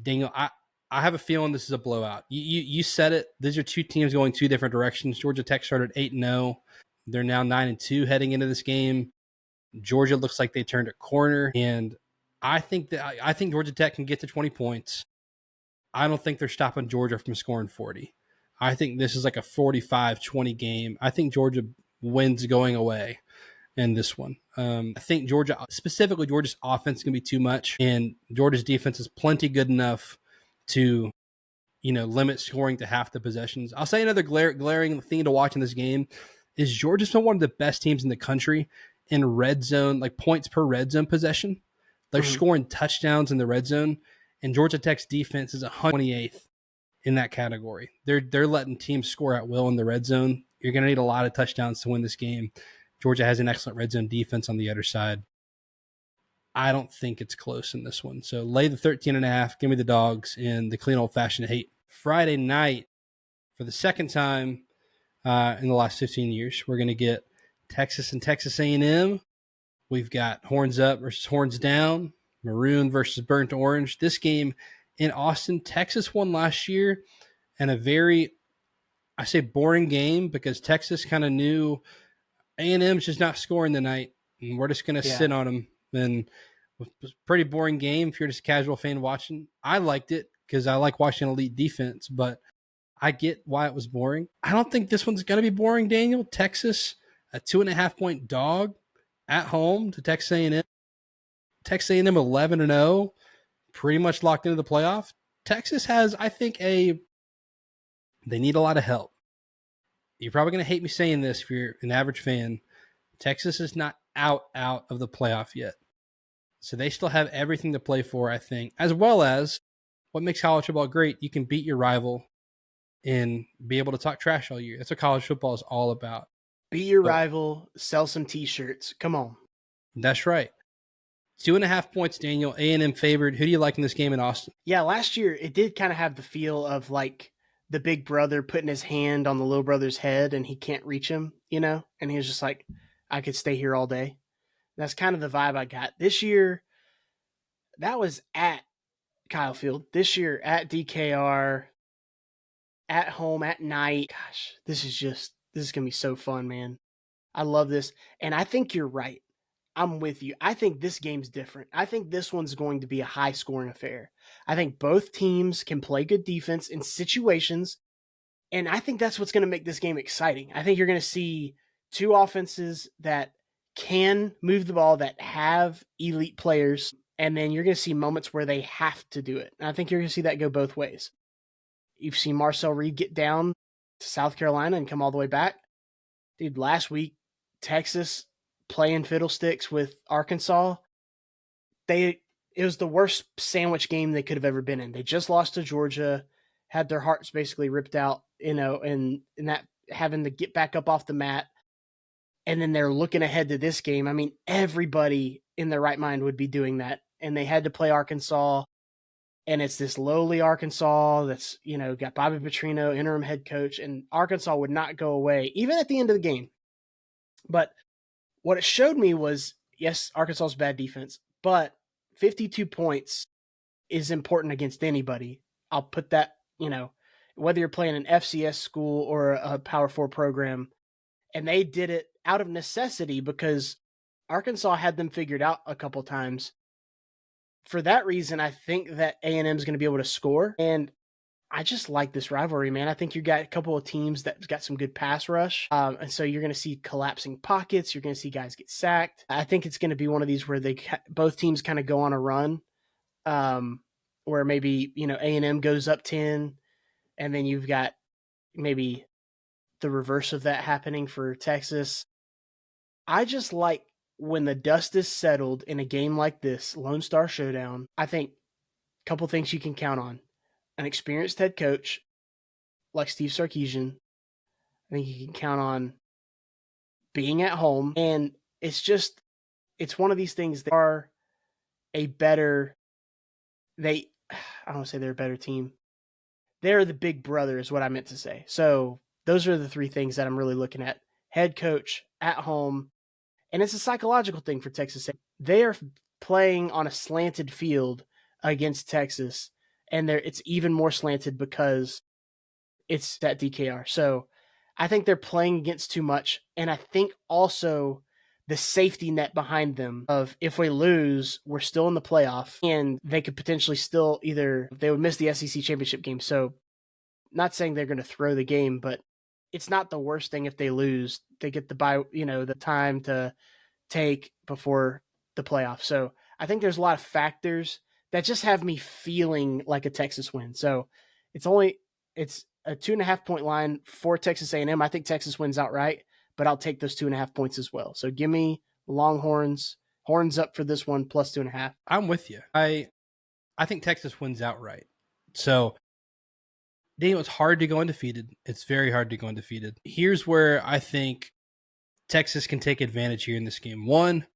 Daniel, I have a feeling this is a blowout. You said it. These are 2 teams going 2 different directions. Georgia Tech started 8-0. They're now 9-2 heading into this game. Georgia looks like they turned a corner, and I think Georgia Tech can get to 20 points. I don't think they're stopping Georgia from scoring 40. I think this is like a 45-20 game. I think Georgia wins going away in this one. I think Georgia's offense is going to be too much, and Georgia's defense is plenty good enough to, limit scoring to half the possessions. I'll say another glaring thing to watch in this game is Georgia's been one of the best teams in the country in red zone, like points per red zone possession. They're scoring touchdowns in the red zone, and Georgia Tech's defense is 128th in that category. They're letting teams score at will in the red zone. You're going to need a lot of touchdowns to win this game. Georgia has an excellent red zone defense on the other side. I don't think it's close in this one. So lay the 13.5. Give me the dogs in the clean old-fashioned hate. Friday night, for the second time in the last 15 years, we're going to get Texas and Texas A&M. We've got horns up versus horns down, maroon versus burnt orange. This game in Austin, Texas won last year, and a very I say boring game because Texas kind of knew A&M's just not scoring tonight, and we're just going to sit on them. And it was a pretty boring game if you're just a casual fan watching. I liked it because I like watching elite defense, but I get why it was boring. I don't think this one's going to be boring, Daniel. Texas, a 2.5-point dog at home to Texas A&M. Texas A&M 11-0, pretty much locked into the playoff. Texas has, I think, they need a lot of help. You're probably going to hate me saying this if you're an average fan. Texas is not out of the playoff yet. So they still have everything to play for, I think, as well as what makes college football great. You can beat your rival and be able to talk trash all year. That's what college football is all about. Beat your rival, sell some T-shirts. Come on. That's right. 2.5 points, Daniel. A&M favored. Who do you like in this game in Austin? Yeah, last year it did kind of have the feel of like the big brother putting his hand on the little brother's head and he can't reach him, you know? And he was just like, I could stay here all day. That's kind of the vibe I got. This year, that was at Kyle Field. This year at DKR, at home, at night. Gosh, this is going to be so fun, man. I love this. And I think you're right. I'm with you. I think this game's different. I think this one's going to be a high-scoring affair. I think both teams can play good defense in situations, and I think that's what's going to make this game exciting. I think you're going to see two offenses that can move the ball, that have elite players, and then you're going to see moments where they have to do it. And I think you're going to see that go both ways. You've seen Marcel Reed get down to South Carolina and come all the way back. Dude, last week, Texas playing fiddlesticks with Arkansas, it was the worst sandwich game they could have ever been in. They just lost to Georgia, had their hearts basically ripped out, and that having to get back up off the mat. And then they're looking ahead to this game. I mean, everybody in their right mind would be doing that. And they had to play Arkansas. And it's this lowly Arkansas that's, got Bobby Petrino, interim head coach, and Arkansas would not go away, even at the end of the game. But what it showed me was, yes, Arkansas's bad defense, but 52 points is important against anybody. I'll put that, whether you're playing an FCS school or a Power 4 program. And they did it out of necessity because Arkansas had them figured out a couple times. For that reason, I think that A&M is going to be able to score. And I just like this rivalry, man. I think you got a couple of teams that's got some good pass rush. And so you're going to see collapsing pockets. You're going to see guys get sacked. I think it's going to be one of these where both teams kind of go on a run, where maybe, A&M goes up 10, and then you've got maybe the reverse of that happening for Texas. I just like when the dust is settled in a game like this, Lone Star Showdown, I think a couple things you can count on. An experienced head coach like Steve Sarkisian. I think you can count on being at home. And it's one of these things that are I don't want to say they're a better team. They're the big brother is what I meant to say. So those are the three things that I'm really looking at. Head coach, at home, and it's a psychological thing for Texas. They are playing on a slanted field against Texas, and it's even more slanted because it's at DKR. So I think they're playing against too much, and I think also the safety net behind them of if we lose, we're still in the playoff, and they could potentially still they would miss the SEC championship game. So not saying they're going to throw the game, but it's not the worst thing if they lose. They get the time to take before the playoff. So I think there's a lot of factors that just have me feeling like a Texas win. So it's a 2.5 point line for Texas A&M. I think Texas wins outright, but I'll take those 2.5 points as well. So give me Longhorns, horns up for this one, plus 2.5. I'm with you. I think Texas wins outright. So Daniel, it's hard to go undefeated. It's very hard to go undefeated. Here's where I think Texas can take advantage here in this game. One,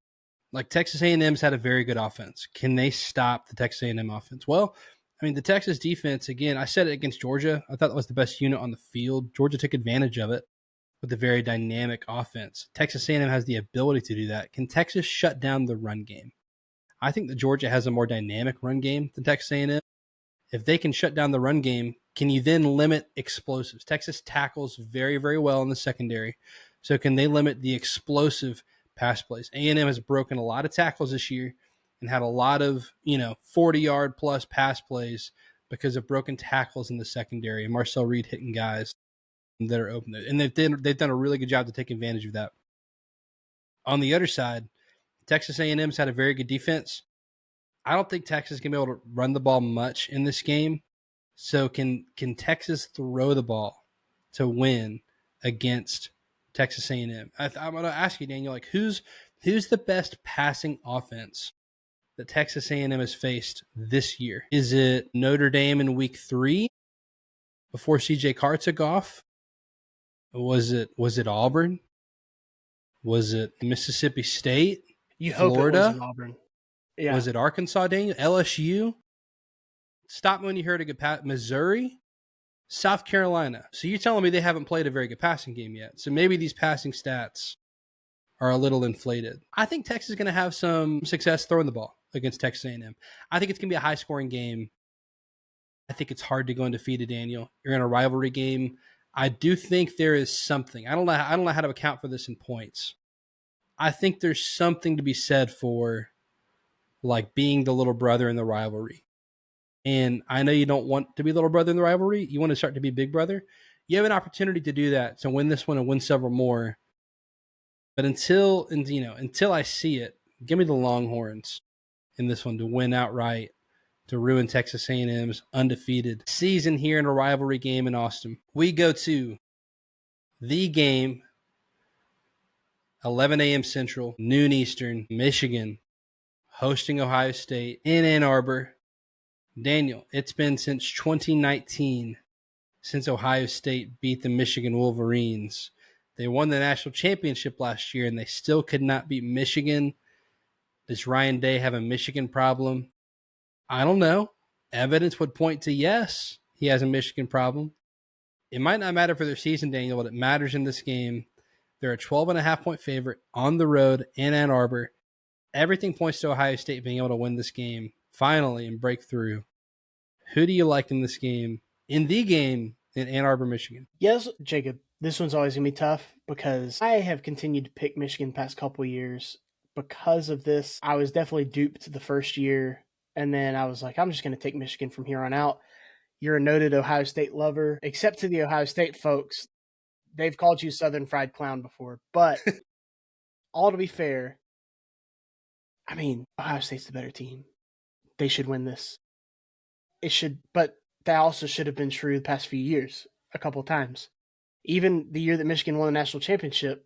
like Texas A&M's had a very good offense. Can they stop the Texas A&M offense? Well, I mean, the Texas defense, again, I said it against Georgia. I thought that was the best unit on the field. Georgia took advantage of it with a very dynamic offense. Texas A&M has the ability to do that. Can Texas shut down the run game? I think that Georgia has a more dynamic run game than Texas A&M. If they can shut down the run game, Can you then limit explosives? Texas tackles very, very well in the secondary. So can they limit the explosive pass plays? A&M has broken a lot of tackles this year and had a lot of, 40-yard plus pass plays because of broken tackles in the secondary and Marcel Reed hitting guys that are open. And they've done a really good job to take advantage of that. On the other side, Texas A&M's had a very good defense. I don't think Texas is going to be able to run the ball much in this game. So can Texas throw the ball to win against Texas A&M? I'm going to ask you, Daniel, like who's the best passing offense that Texas A&M has faced this year? Is it Notre Dame in week 3 before CJ Carr took off? Was it Auburn? Was it Mississippi State? You Florida? hope it wasn't Auburn. Yeah. Was it Arkansas, Daniel? LSU? Stop me when you heard a good pass. Missouri? South Carolina. So you're telling me they haven't played a very good passing game yet. So maybe these passing stats are a little inflated. I think Texas is going to have some success throwing the ball against Texas A&M. I think it's going to be a high-scoring game. I think it's hard to go undefeated, Daniel. You're in a rivalry game. I do think there is something. I don't know how to account for this in points. I think there's something to be said for like being the little brother in the rivalry. And I know you don't want to be little brother in the rivalry. You want to start to be big brother. You have an opportunity to do that, to win this one and win several more. But until I see it, give me the Longhorns in this one to win outright, to ruin Texas A&M's undefeated season here in a rivalry game in Austin. We go to the game, 11 a.m. Central, noon Eastern, Michigan, hosting Ohio State in Ann Arbor. Daniel, it's been since 2019 since Ohio State beat the Michigan Wolverines. They won the national championship last year, and they still could not beat Michigan. Does Ryan Day have a Michigan problem? I don't know. Evidence would point to yes, he has a Michigan problem. It might not matter for their season, Daniel, but it matters in this game. They're a 12.5-point favorite on the road in Ann Arbor. Everything points to Ohio State being able to win this game finally and break through. Who do you like in this game? In the game in Ann Arbor, Michigan? Yes, Jacob. This one's always going to be tough because I have continued to pick Michigan the past couple of years. Because of this, I was definitely duped the first year. And then I was like, I'm just going to take Michigan from here on out. You're a noted Ohio State lover, except to the Ohio State folks. They've called you Southern Fried Clown before. But all to be fair, I mean, Ohio State's the better team. They should win this. It should, but that also should have been true the past few years, a couple of times. Even the year that Michigan won the national championship,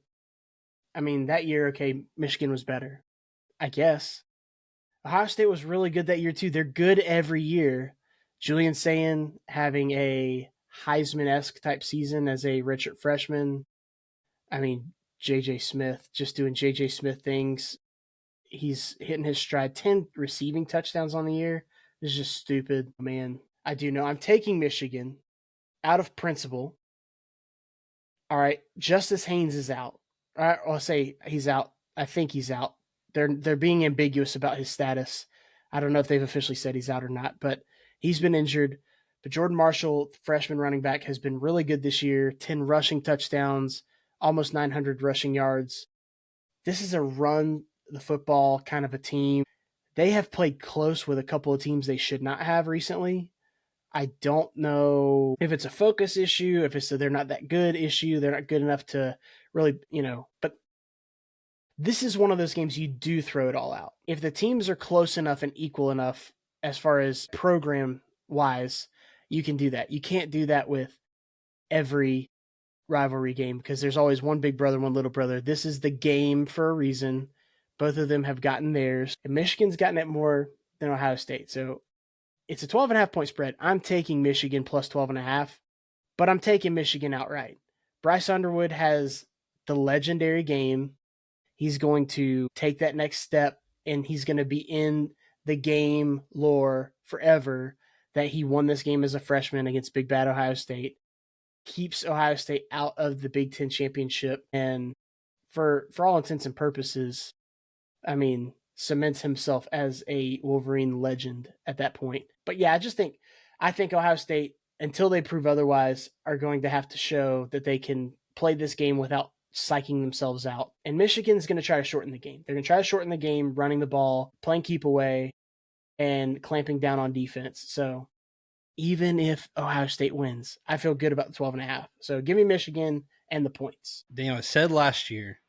I mean, that year, okay, Michigan was better, I guess. Ohio State was really good that year, too. They're good every year. Julian Sayin having a Heisman-esque type season as a redshirt freshman. I mean, J.J. Smith, just doing J.J. Smith things. He's hitting his stride. 10 receiving touchdowns on the year. This is just stupid, man. I do know. I'm taking Michigan out of principle. All right, Justice Haynes is out. All right, I'll say he's out. I think he's out. They're being ambiguous about his status. I don't know if they've officially said he's out or not, but he's been injured. But Jordan Marshall, freshman running back, has been really good this year. 10 rushing touchdowns, almost 900 rushing yards. This is a run the football kind of a team. They have played close with a couple of teams they should not have recently. I don't know if it's a focus issue, if it's a they're not that good issue, they're not good enough to really, but this is one of those games you do throw it all out. If the teams are close enough and equal enough as far as program-wise, you can do that. You can't do that with every rivalry game because there's always one big brother, one little brother. This is the game for a reason. Both of them have gotten theirs. And Michigan's gotten it more than Ohio State. So it's a 12.5-point spread. I'm taking Michigan plus 12.5, but I'm taking Michigan outright. Bryce Underwood has the legendary game. He's going to take that next step, and he's going to be in the game lore forever that he won this game as a freshman against Big Bad Ohio State. Keeps Ohio State out of the Big Ten championship, and for all intents and purposes, I mean, cements himself as a Wolverine legend at that point. But yeah, I think Ohio State until they prove otherwise, are going to have to show that they can play this game without psyching themselves out. And Michigan's going to try to shorten the game. They're going to try to shorten the game, running the ball, playing keep away, and clamping down on defense. So even if Ohio State wins, I feel good about the 12.5. So give me Michigan and the points. Daniel, I said last year,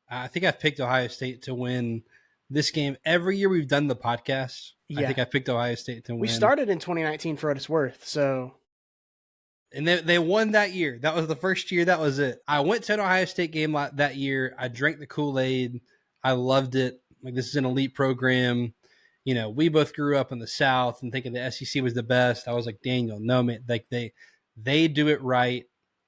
I think I've picked Ohio State to win this game every year we've done the podcast. Yeah. I think I picked Ohio State to win. We started in 2019 for what it's worth, so. And they won that year. That was the first year. That was it. I went to an Ohio State game that year. I drank the Kool-Aid. I loved it. Like, this is an elite program. You know, we both grew up in the South and thinking the SEC was the best. I was like, Daniel, no, man. Like, they do it right.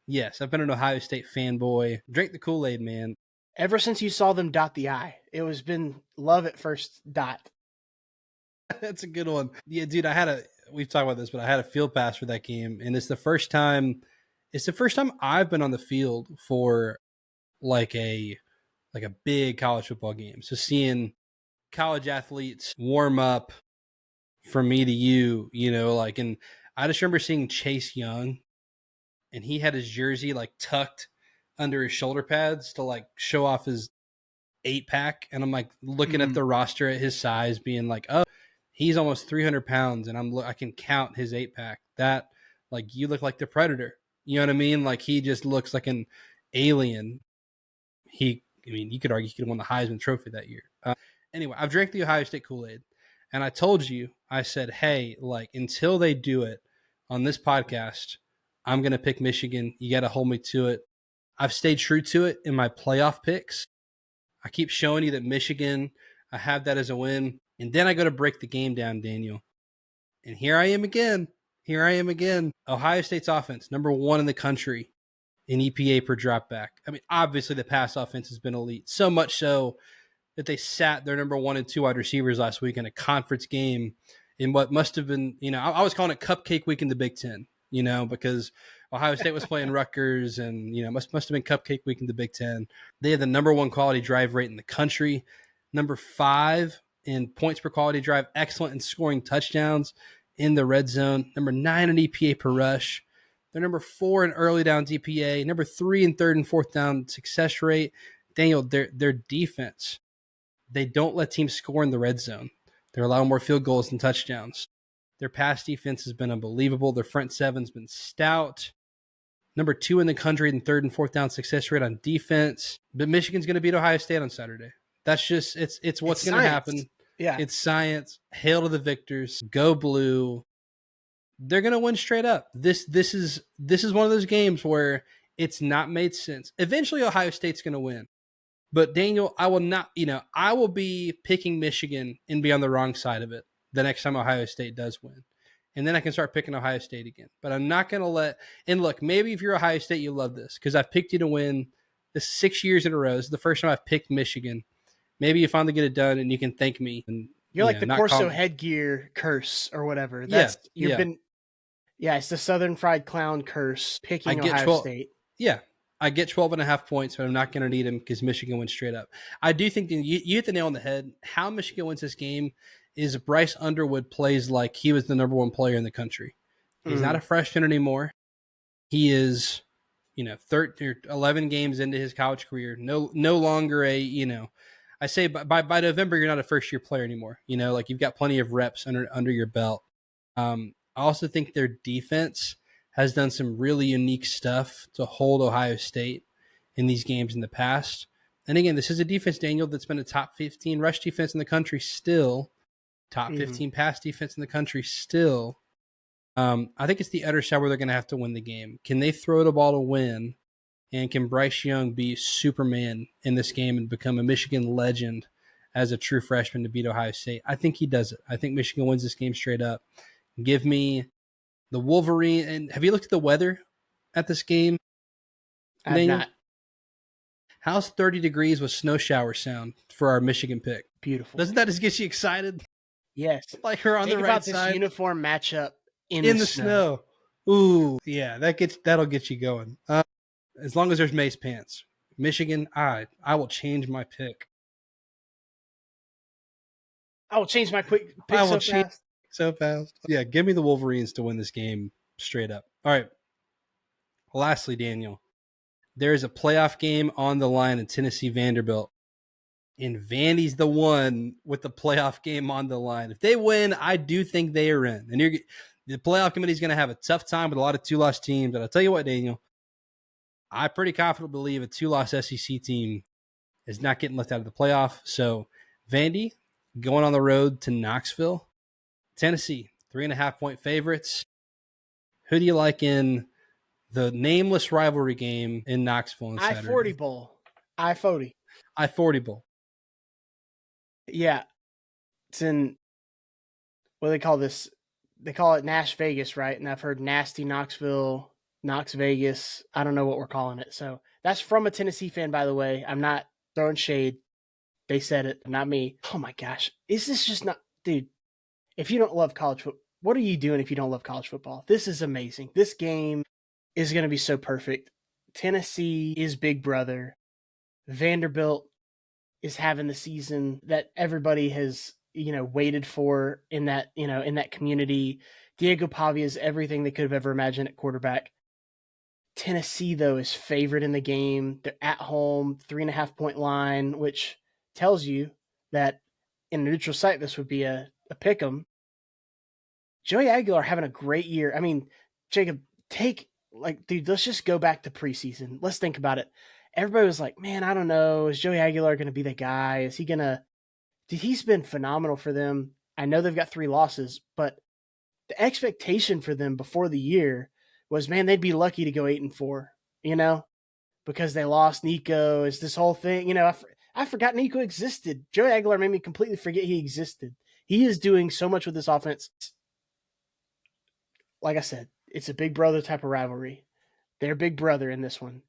Yes, I've been an Ohio State fanboy. Drink the Kool-Aid, man. Ever since you saw them dot the I, it was been love at first dot. That's a good one. Yeah, dude, we've talked about this, but I had a field pass for that game, and it's the first time I've been on the field for like a big college football game. So seeing college athletes warm up from me to you, you know, like, and I just remember seeing Chase Young, and he had his jersey like tucked under his shoulder pads to like show off his 8-pack, and I'm like looking at the roster at his size, being like, oh, he's almost 300 pounds, and I can count his 8-pack. That, like, you look like the Predator. You know what I mean? Like, he just looks like an alien. You could argue he could have won the Heisman Trophy that year. Anyway, I've drank the Ohio State Kool-Aid, and I told you, I said, hey, like, until they do it on this podcast, I'm going to pick Michigan. You got to hold me to it. I've stayed true to it in my playoff picks. I keep showing you that Michigan, I have that as a win. And then I go to break the game down, Daniel. And here I am again. Ohio State's offense, number 1 in the country in EPA per dropback. I mean, obviously the pass offense has been elite. So much so that they sat their number 1 and 2 wide receivers last week in a conference game in what must have been, you know, I was calling it Cupcake Week in the Big Ten, you know, because Ohio State was playing Rutgers, and, you know, must have been Cupcake Week in the Big Ten. They had the number 1 quality drive rate in the country, number 5 in points per quality drive, excellent in scoring touchdowns in the red zone, number 9 in EPA per rush. They're number 4 in early down EPA, number 3 in third and fourth down success rate. Daniel, their defense, they don't let teams score in the red zone. They're allowing more field goals than touchdowns. Their pass defense has been unbelievable. Their front seven's been stout. Number 2 in the country in third and fourth down success rate on defense. But Michigan's going to beat Ohio State on Saturday. That's just, it's what's going to happen. Yeah. It's science. Hail to the victors. Go blue. They're going to win straight up. This is one of those games where it's not made sense. Eventually Ohio State's going to win. But Daniel, I will be picking Michigan and be on the wrong side of it the next time Ohio State does win. And then I can start picking Ohio State again. But I'm not going to and look, maybe if you're Ohio State, you love this, because I've picked you to win this 6 years in a row. This is the first time I've picked Michigan. Maybe you finally get it done and you can thank me. And you're like the Corso headgear curse or whatever. It's the Southern Fried Clown curse, picking Ohio State. Yeah. I get 12.5 points, but I'm not going to need them because Michigan wins straight up. I do think you hit the nail on the head. How Michigan wins this game is Bryce Underwood plays like he was the number 1 player in the country. He's not a freshman anymore. He is, 11 games into his college career. No longer I say by November, you're not a first-year player anymore. Like, you've got plenty of reps under your belt. I also think their defense has done some really unique stuff to hold Ohio State in these games in the past. And again, this is a defense, Daniel, that's been a top 15 rush defense in the country still, top 15 pass defense in the country still. I think it's the other side where they're going to have to win the game. Can they throw the ball to win? And can Bryce Young be Superman in this game and become a Michigan legend as a true freshman to beat Ohio State? I think he does it. I think Michigan wins this game straight up. Give me the Wolverine. And have you looked at the weather at this game? I have not. How's 30 degrees with snow shower sound for our Michigan pick? Beautiful. Doesn't that just get you excited? Yes. Like we're on the right side. This uniform matchup in the snow. Ooh, yeah, that'll get you going. As long as there's Mace pants. Michigan, I will change my pick. I will change my pick so fast. So fast. Yeah, give me the Wolverines to win this game straight up. All right. Lastly, Daniel, there is a playoff game on the line in Tennessee Vanderbilt, and Vandy's the one with the playoff game on the line. If they win, I do think they are in. And the playoff committee is going to have a tough time with a lot of two-loss teams. But I'll tell you what, Daniel, I pretty confidently believe a two-loss SEC team is not getting left out of the playoff. So Vandy going on the road to Knoxville, Tennessee, 3.5-point favorites. Who do you like in the nameless rivalry game in Knoxville on Saturday? I-40 Bowl. I-40. I-40 Bowl. Yeah. It's in, what do they call this? They call it Nash Vegas, right? And I've heard Nasty Knoxville, Knox Vegas. I don't know what we're calling it. So that's from a Tennessee fan, by the way. I'm not throwing shade. They said it, not me. Oh my gosh. Is this just not, dude, if you don't love college football, what are you doing if you don't love college football? This is amazing. This game is going to be so perfect. Tennessee is big brother. Vanderbilt is having the season that everybody has, waited for in that, in that community. Diego Pavia is everything they could have ever imagined at quarterback. Tennessee, though, is favored in the game. They're at home, 3.5-point line, which tells you that in a neutral site, this would be a pick 'em. Joey Aguilar having a great year. I mean, Jacob, dude, let's just go back to preseason. Let's think about it. Everybody was like, man, I don't know. Is Joey Aguilar going to be the guy? Is he going to – dude, he's been phenomenal for them. I know they've got 3 losses, but the expectation for them before the year was, man, they'd be lucky to go 8-4, because they lost Nico. It's this whole thing. I forgot Nico existed. Joey Aguilar made me completely forget he existed. He is doing so much with this offense. Like I said, it's a big brother type of rivalry. They're big brother in this one.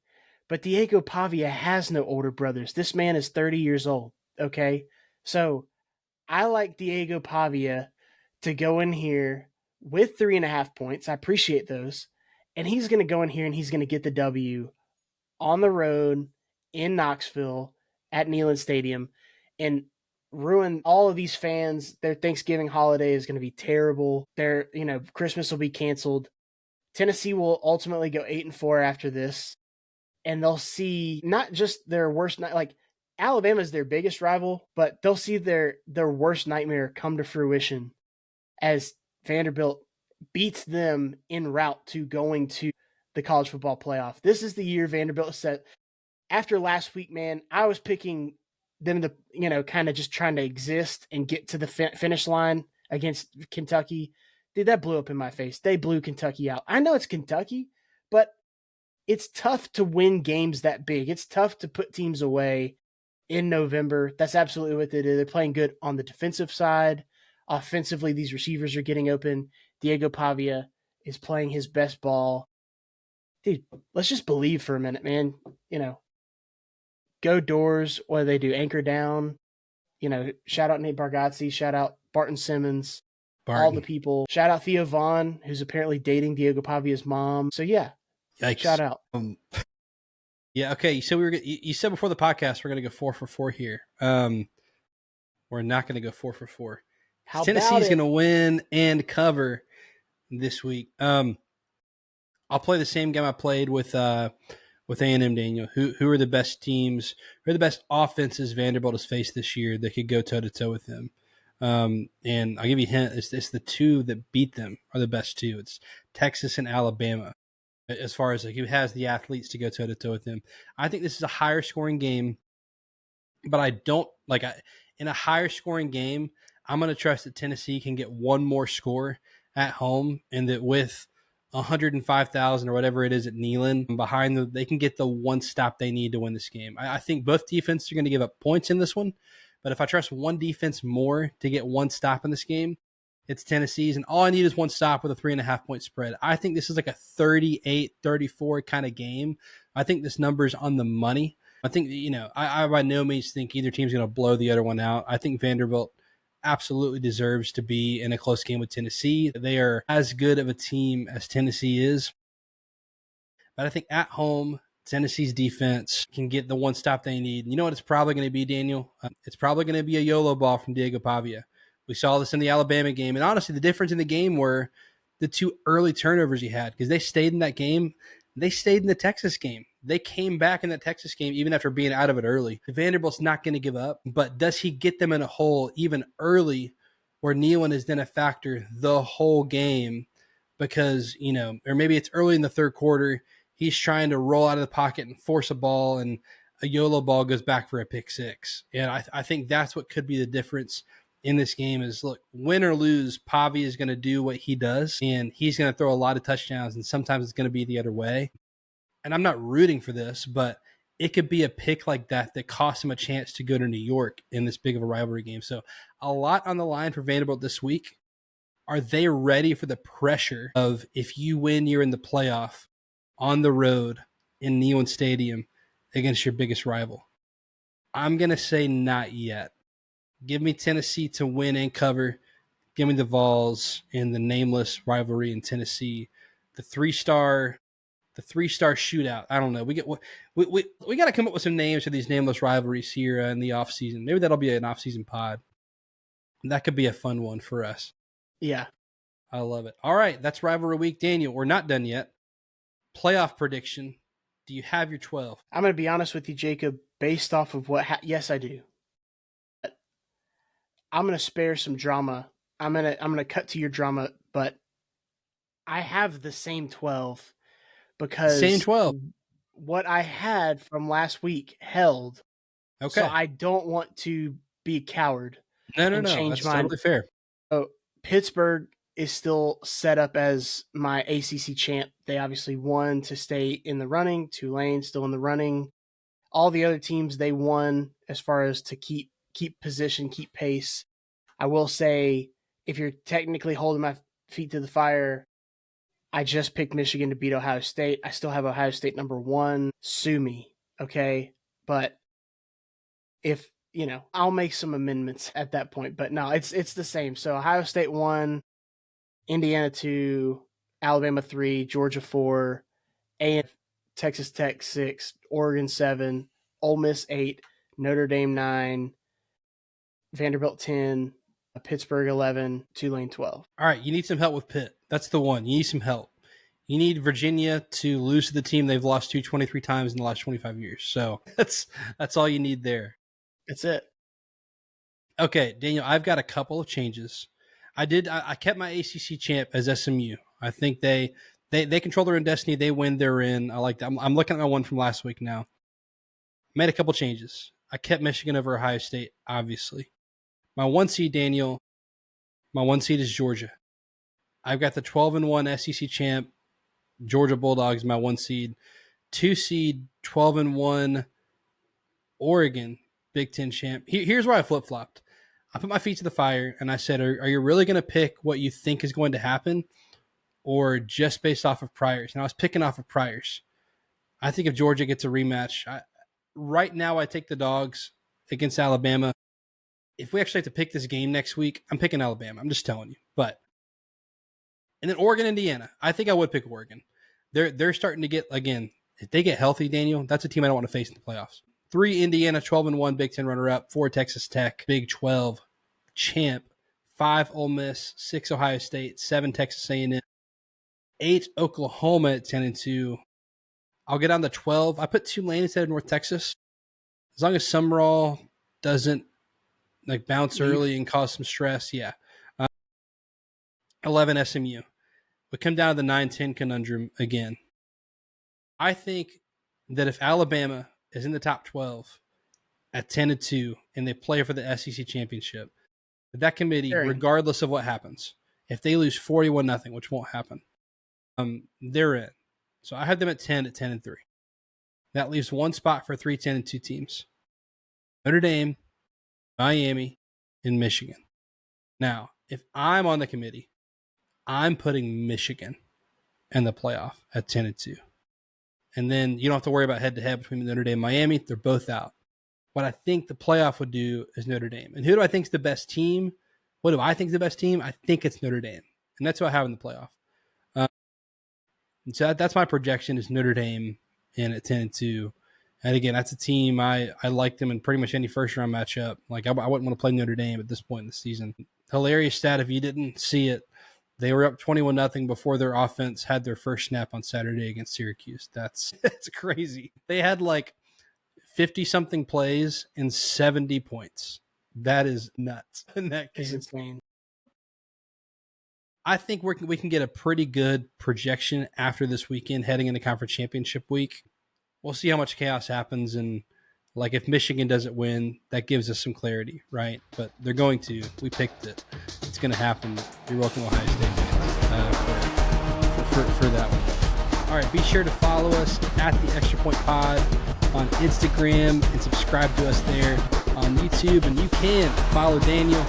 But Diego Pavia has no older brothers. This man is 30 years old, okay? So I like Diego Pavia to go in here with 3.5 points. I appreciate those. And he's going to go in here and he's going to get the W on the road in Knoxville at Neyland Stadium and ruin all of these fans. Their Thanksgiving holiday is going to be terrible. Christmas will be canceled. Tennessee will ultimately go 8-4 after this. And they'll see not just their worst night, like Alabama's their biggest rival, but they'll see their worst nightmare come to fruition as Vanderbilt beats them en route to going to the college football playoff. This is the year Vanderbilt set. After last week, man, I was picking them to, kind of just trying to exist and get to the finish line against Kentucky. Dude, that blew up in my face. They blew Kentucky out. I know it's Kentucky, but it's tough to win games that big. It's tough to put teams away in November. That's absolutely what they do. They're playing good on the defensive side. Offensively, these receivers are getting open. Diego Pavia is playing his best ball. Dude, let's just believe for a minute, man. Go Doors. What do they do? Anchor down. Shout out Nate Bargatze. Shout out Barton Simmons. All the people. Shout out Theo Vaughn, who's apparently dating Diego Pavia's mom. So, yeah. Yikes. Shout out. Yeah, okay. So you said before the podcast we're going to go 4 for 4 here. We're not going to go 4 for 4. Tennessee's going to win and cover this week. I'll play the same game I played with A&M, Daniel. Who are the best teams? Who are the best offenses Vanderbilt has faced this year that could go toe to toe with them? And I'll give you a hint. It's the 2 that beat them are the best 2. It's Texas and Alabama. As far as who has the athletes to go toe to toe with them, I think this is a higher scoring game. But I don't in a higher scoring game. I'm going to trust that Tennessee can get one more score at home, and that with 105,000 or whatever it is at Neyland behind them, they can get the one stop they need to win this game. I think both defenses are going to give up points in this one, but if I trust one defense more to get one stop in this game, it's Tennessee's, and all I need is one stop with a 3.5-point spread. I think this is like a 38-34 kind of game. I think this number is on the money. I think, I by no means think either team's going to blow the other one out. I think Vanderbilt absolutely deserves to be in a close game with Tennessee. They are as good of a team as Tennessee is. But I think at home, Tennessee's defense can get the one stop they need. You know what it's probably going to be, Daniel? It's probably going to be a YOLO ball from Diego Pavia. We saw this in the Alabama game. And honestly, the difference in the game were the two early turnovers he had, because they stayed in that game. They stayed in the Texas game. They came back in that Texas game even after being out of it early. Vanderbilt's not going to give up, but does he get them in a hole even early where Nealon is then a factor the whole game? Because, or maybe it's early in the third quarter, he's trying to roll out of the pocket and force a ball, and a YOLO ball goes back for a pick six. And I think that's what could be the difference in this game is, look, win or lose, Pavi is going to do what he does, and he's going to throw a lot of touchdowns, and sometimes it's going to be the other way. And I'm not rooting for this, but it could be a pick like that costs him a chance to go to New York in this big of a rivalry game. So a lot on the line for Vanderbilt this week. Are they ready for the pressure of, if you win, you're in the playoff on the road in Neyland Stadium against your biggest rival? I'm going to say not yet. Give me Tennessee to win and cover. Give me the Vols in the nameless rivalry in Tennessee. The three-star shootout. I don't know. We got to come up with some names for these nameless rivalries here in the offseason. Maybe that'll be an offseason pod. That could be a fun one for us. Yeah. I love it. All right, that's rivalry week. Daniel, we're not done yet. Playoff prediction. Do you have your 12? I'm going to be honest with you, Jacob, based off of yes, I do. I'm going to spare some drama. I'm going to cut to your drama, but I have the same 12 because same 12. What I had from last week held. Okay. So I don't want to be a coward. No. That's totally fair. So Pittsburgh is still set up as my ACC champ. They obviously won to stay in the running. Tulane still in the running. All the other teams they won as far as to keep position, keep pace. I will say, if you're technically holding my feet to the fire, I just picked Michigan to beat Ohio State. I still have Ohio State number 1. Sue me, okay? But if, I'll make some amendments at that point. But no, it's the same. So Ohio State 1, Indiana 2, Alabama 3, Georgia 4, Texas Tech 6, Oregon 7, Ole Miss 8, Notre Dame 9, Vanderbilt 10, Pittsburgh 11, Tulane 12. All right, you need some help with Pitt. That's the one. You need some help. You need Virginia to lose to the team they've lost to 23 times in the last 25 years. So that's all you need there. That's it. Okay, Daniel, I've got a couple of changes. I kept my ACC champ as SMU. I think they control their own destiny. They win, they're in. I like that. I'm looking at my one from last week now. Made a couple changes. I kept Michigan over Ohio State, obviously. My 1 seed, Daniel, is Georgia. I've got the 12-1 SEC champ, Georgia Bulldogs, my 1 seed. 2 seed, 12-1 Oregon, Big Ten champ. Here's where I flip-flopped. I put my feet to the fire, and I said, are you really going to pick what you think is going to happen, or just based off of priors? And I was picking off of priors. I think if Georgia gets a rematch, right now I take the Dogs against Alabama. If we actually have to pick this game next week, I'm picking Alabama. I'm just telling you. And then Oregon, Indiana. I think I would pick Oregon. They're starting to get, again, if they get healthy, Daniel, that's a team I don't want to face in the playoffs. 3 Indiana, 12-1 Big Ten runner-up. 4 Texas Tech, Big 12 champ. 5 Ole Miss, 6 Ohio State, 7 Texas A&M, 8 Oklahoma at 10-2. I'll get on the 12. I put Tulane instead of North Texas. As long as Summerall doesn't bounce early and cause some stress, yeah. 11 SMU. We come down to the 9-10 conundrum again. I think that if Alabama is in the top 12 at 10-2 and they play for the SEC championship, that committee, regardless of what happens, if they lose 41-0, which won't happen, they're in. So I have them at 10 at 10-3. That leaves one spot for 3 10-2 teams. Notre Dame, Miami, and Michigan. Now, if I'm on the committee, I'm putting Michigan in the playoff at 10-2. And then you don't have to worry about head-to-head between Notre Dame and Miami. They're both out. What I think the playoff would do is Notre Dame. And who do I think is the best team? What do I think is the best team? I think it's Notre Dame. And that's what I have in the playoff. So that's my projection is Notre Dame in at 10-2. And again, that's a team I like them in pretty much any first-round matchup. I wouldn't want to play Notre Dame at this point in the season. Hilarious stat if you didn't see it. They were up 21-0 before their offense had their first snap on Saturday against Syracuse. That's crazy. They had like 50-something plays and 70 points. That is nuts in that game. It's insane. I think we can get a pretty good projection after this weekend heading into conference championship week. We'll see how much chaos happens, and like if Michigan doesn't win, that gives us some clarity, right? But they're going to. We picked it. It's going to happen. You're welcome, Ohio State fans, for that one. All right, be sure to follow us at the Extra Point Pod on Instagram and subscribe to us there on YouTube. And you can follow Daniel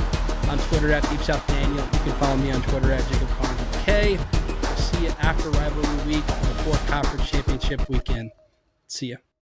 on Twitter at Deep South Daniel. You can follow me on Twitter at Jacob Karnes K. We'll see you after rivalry week before conference championship weekend. See ya.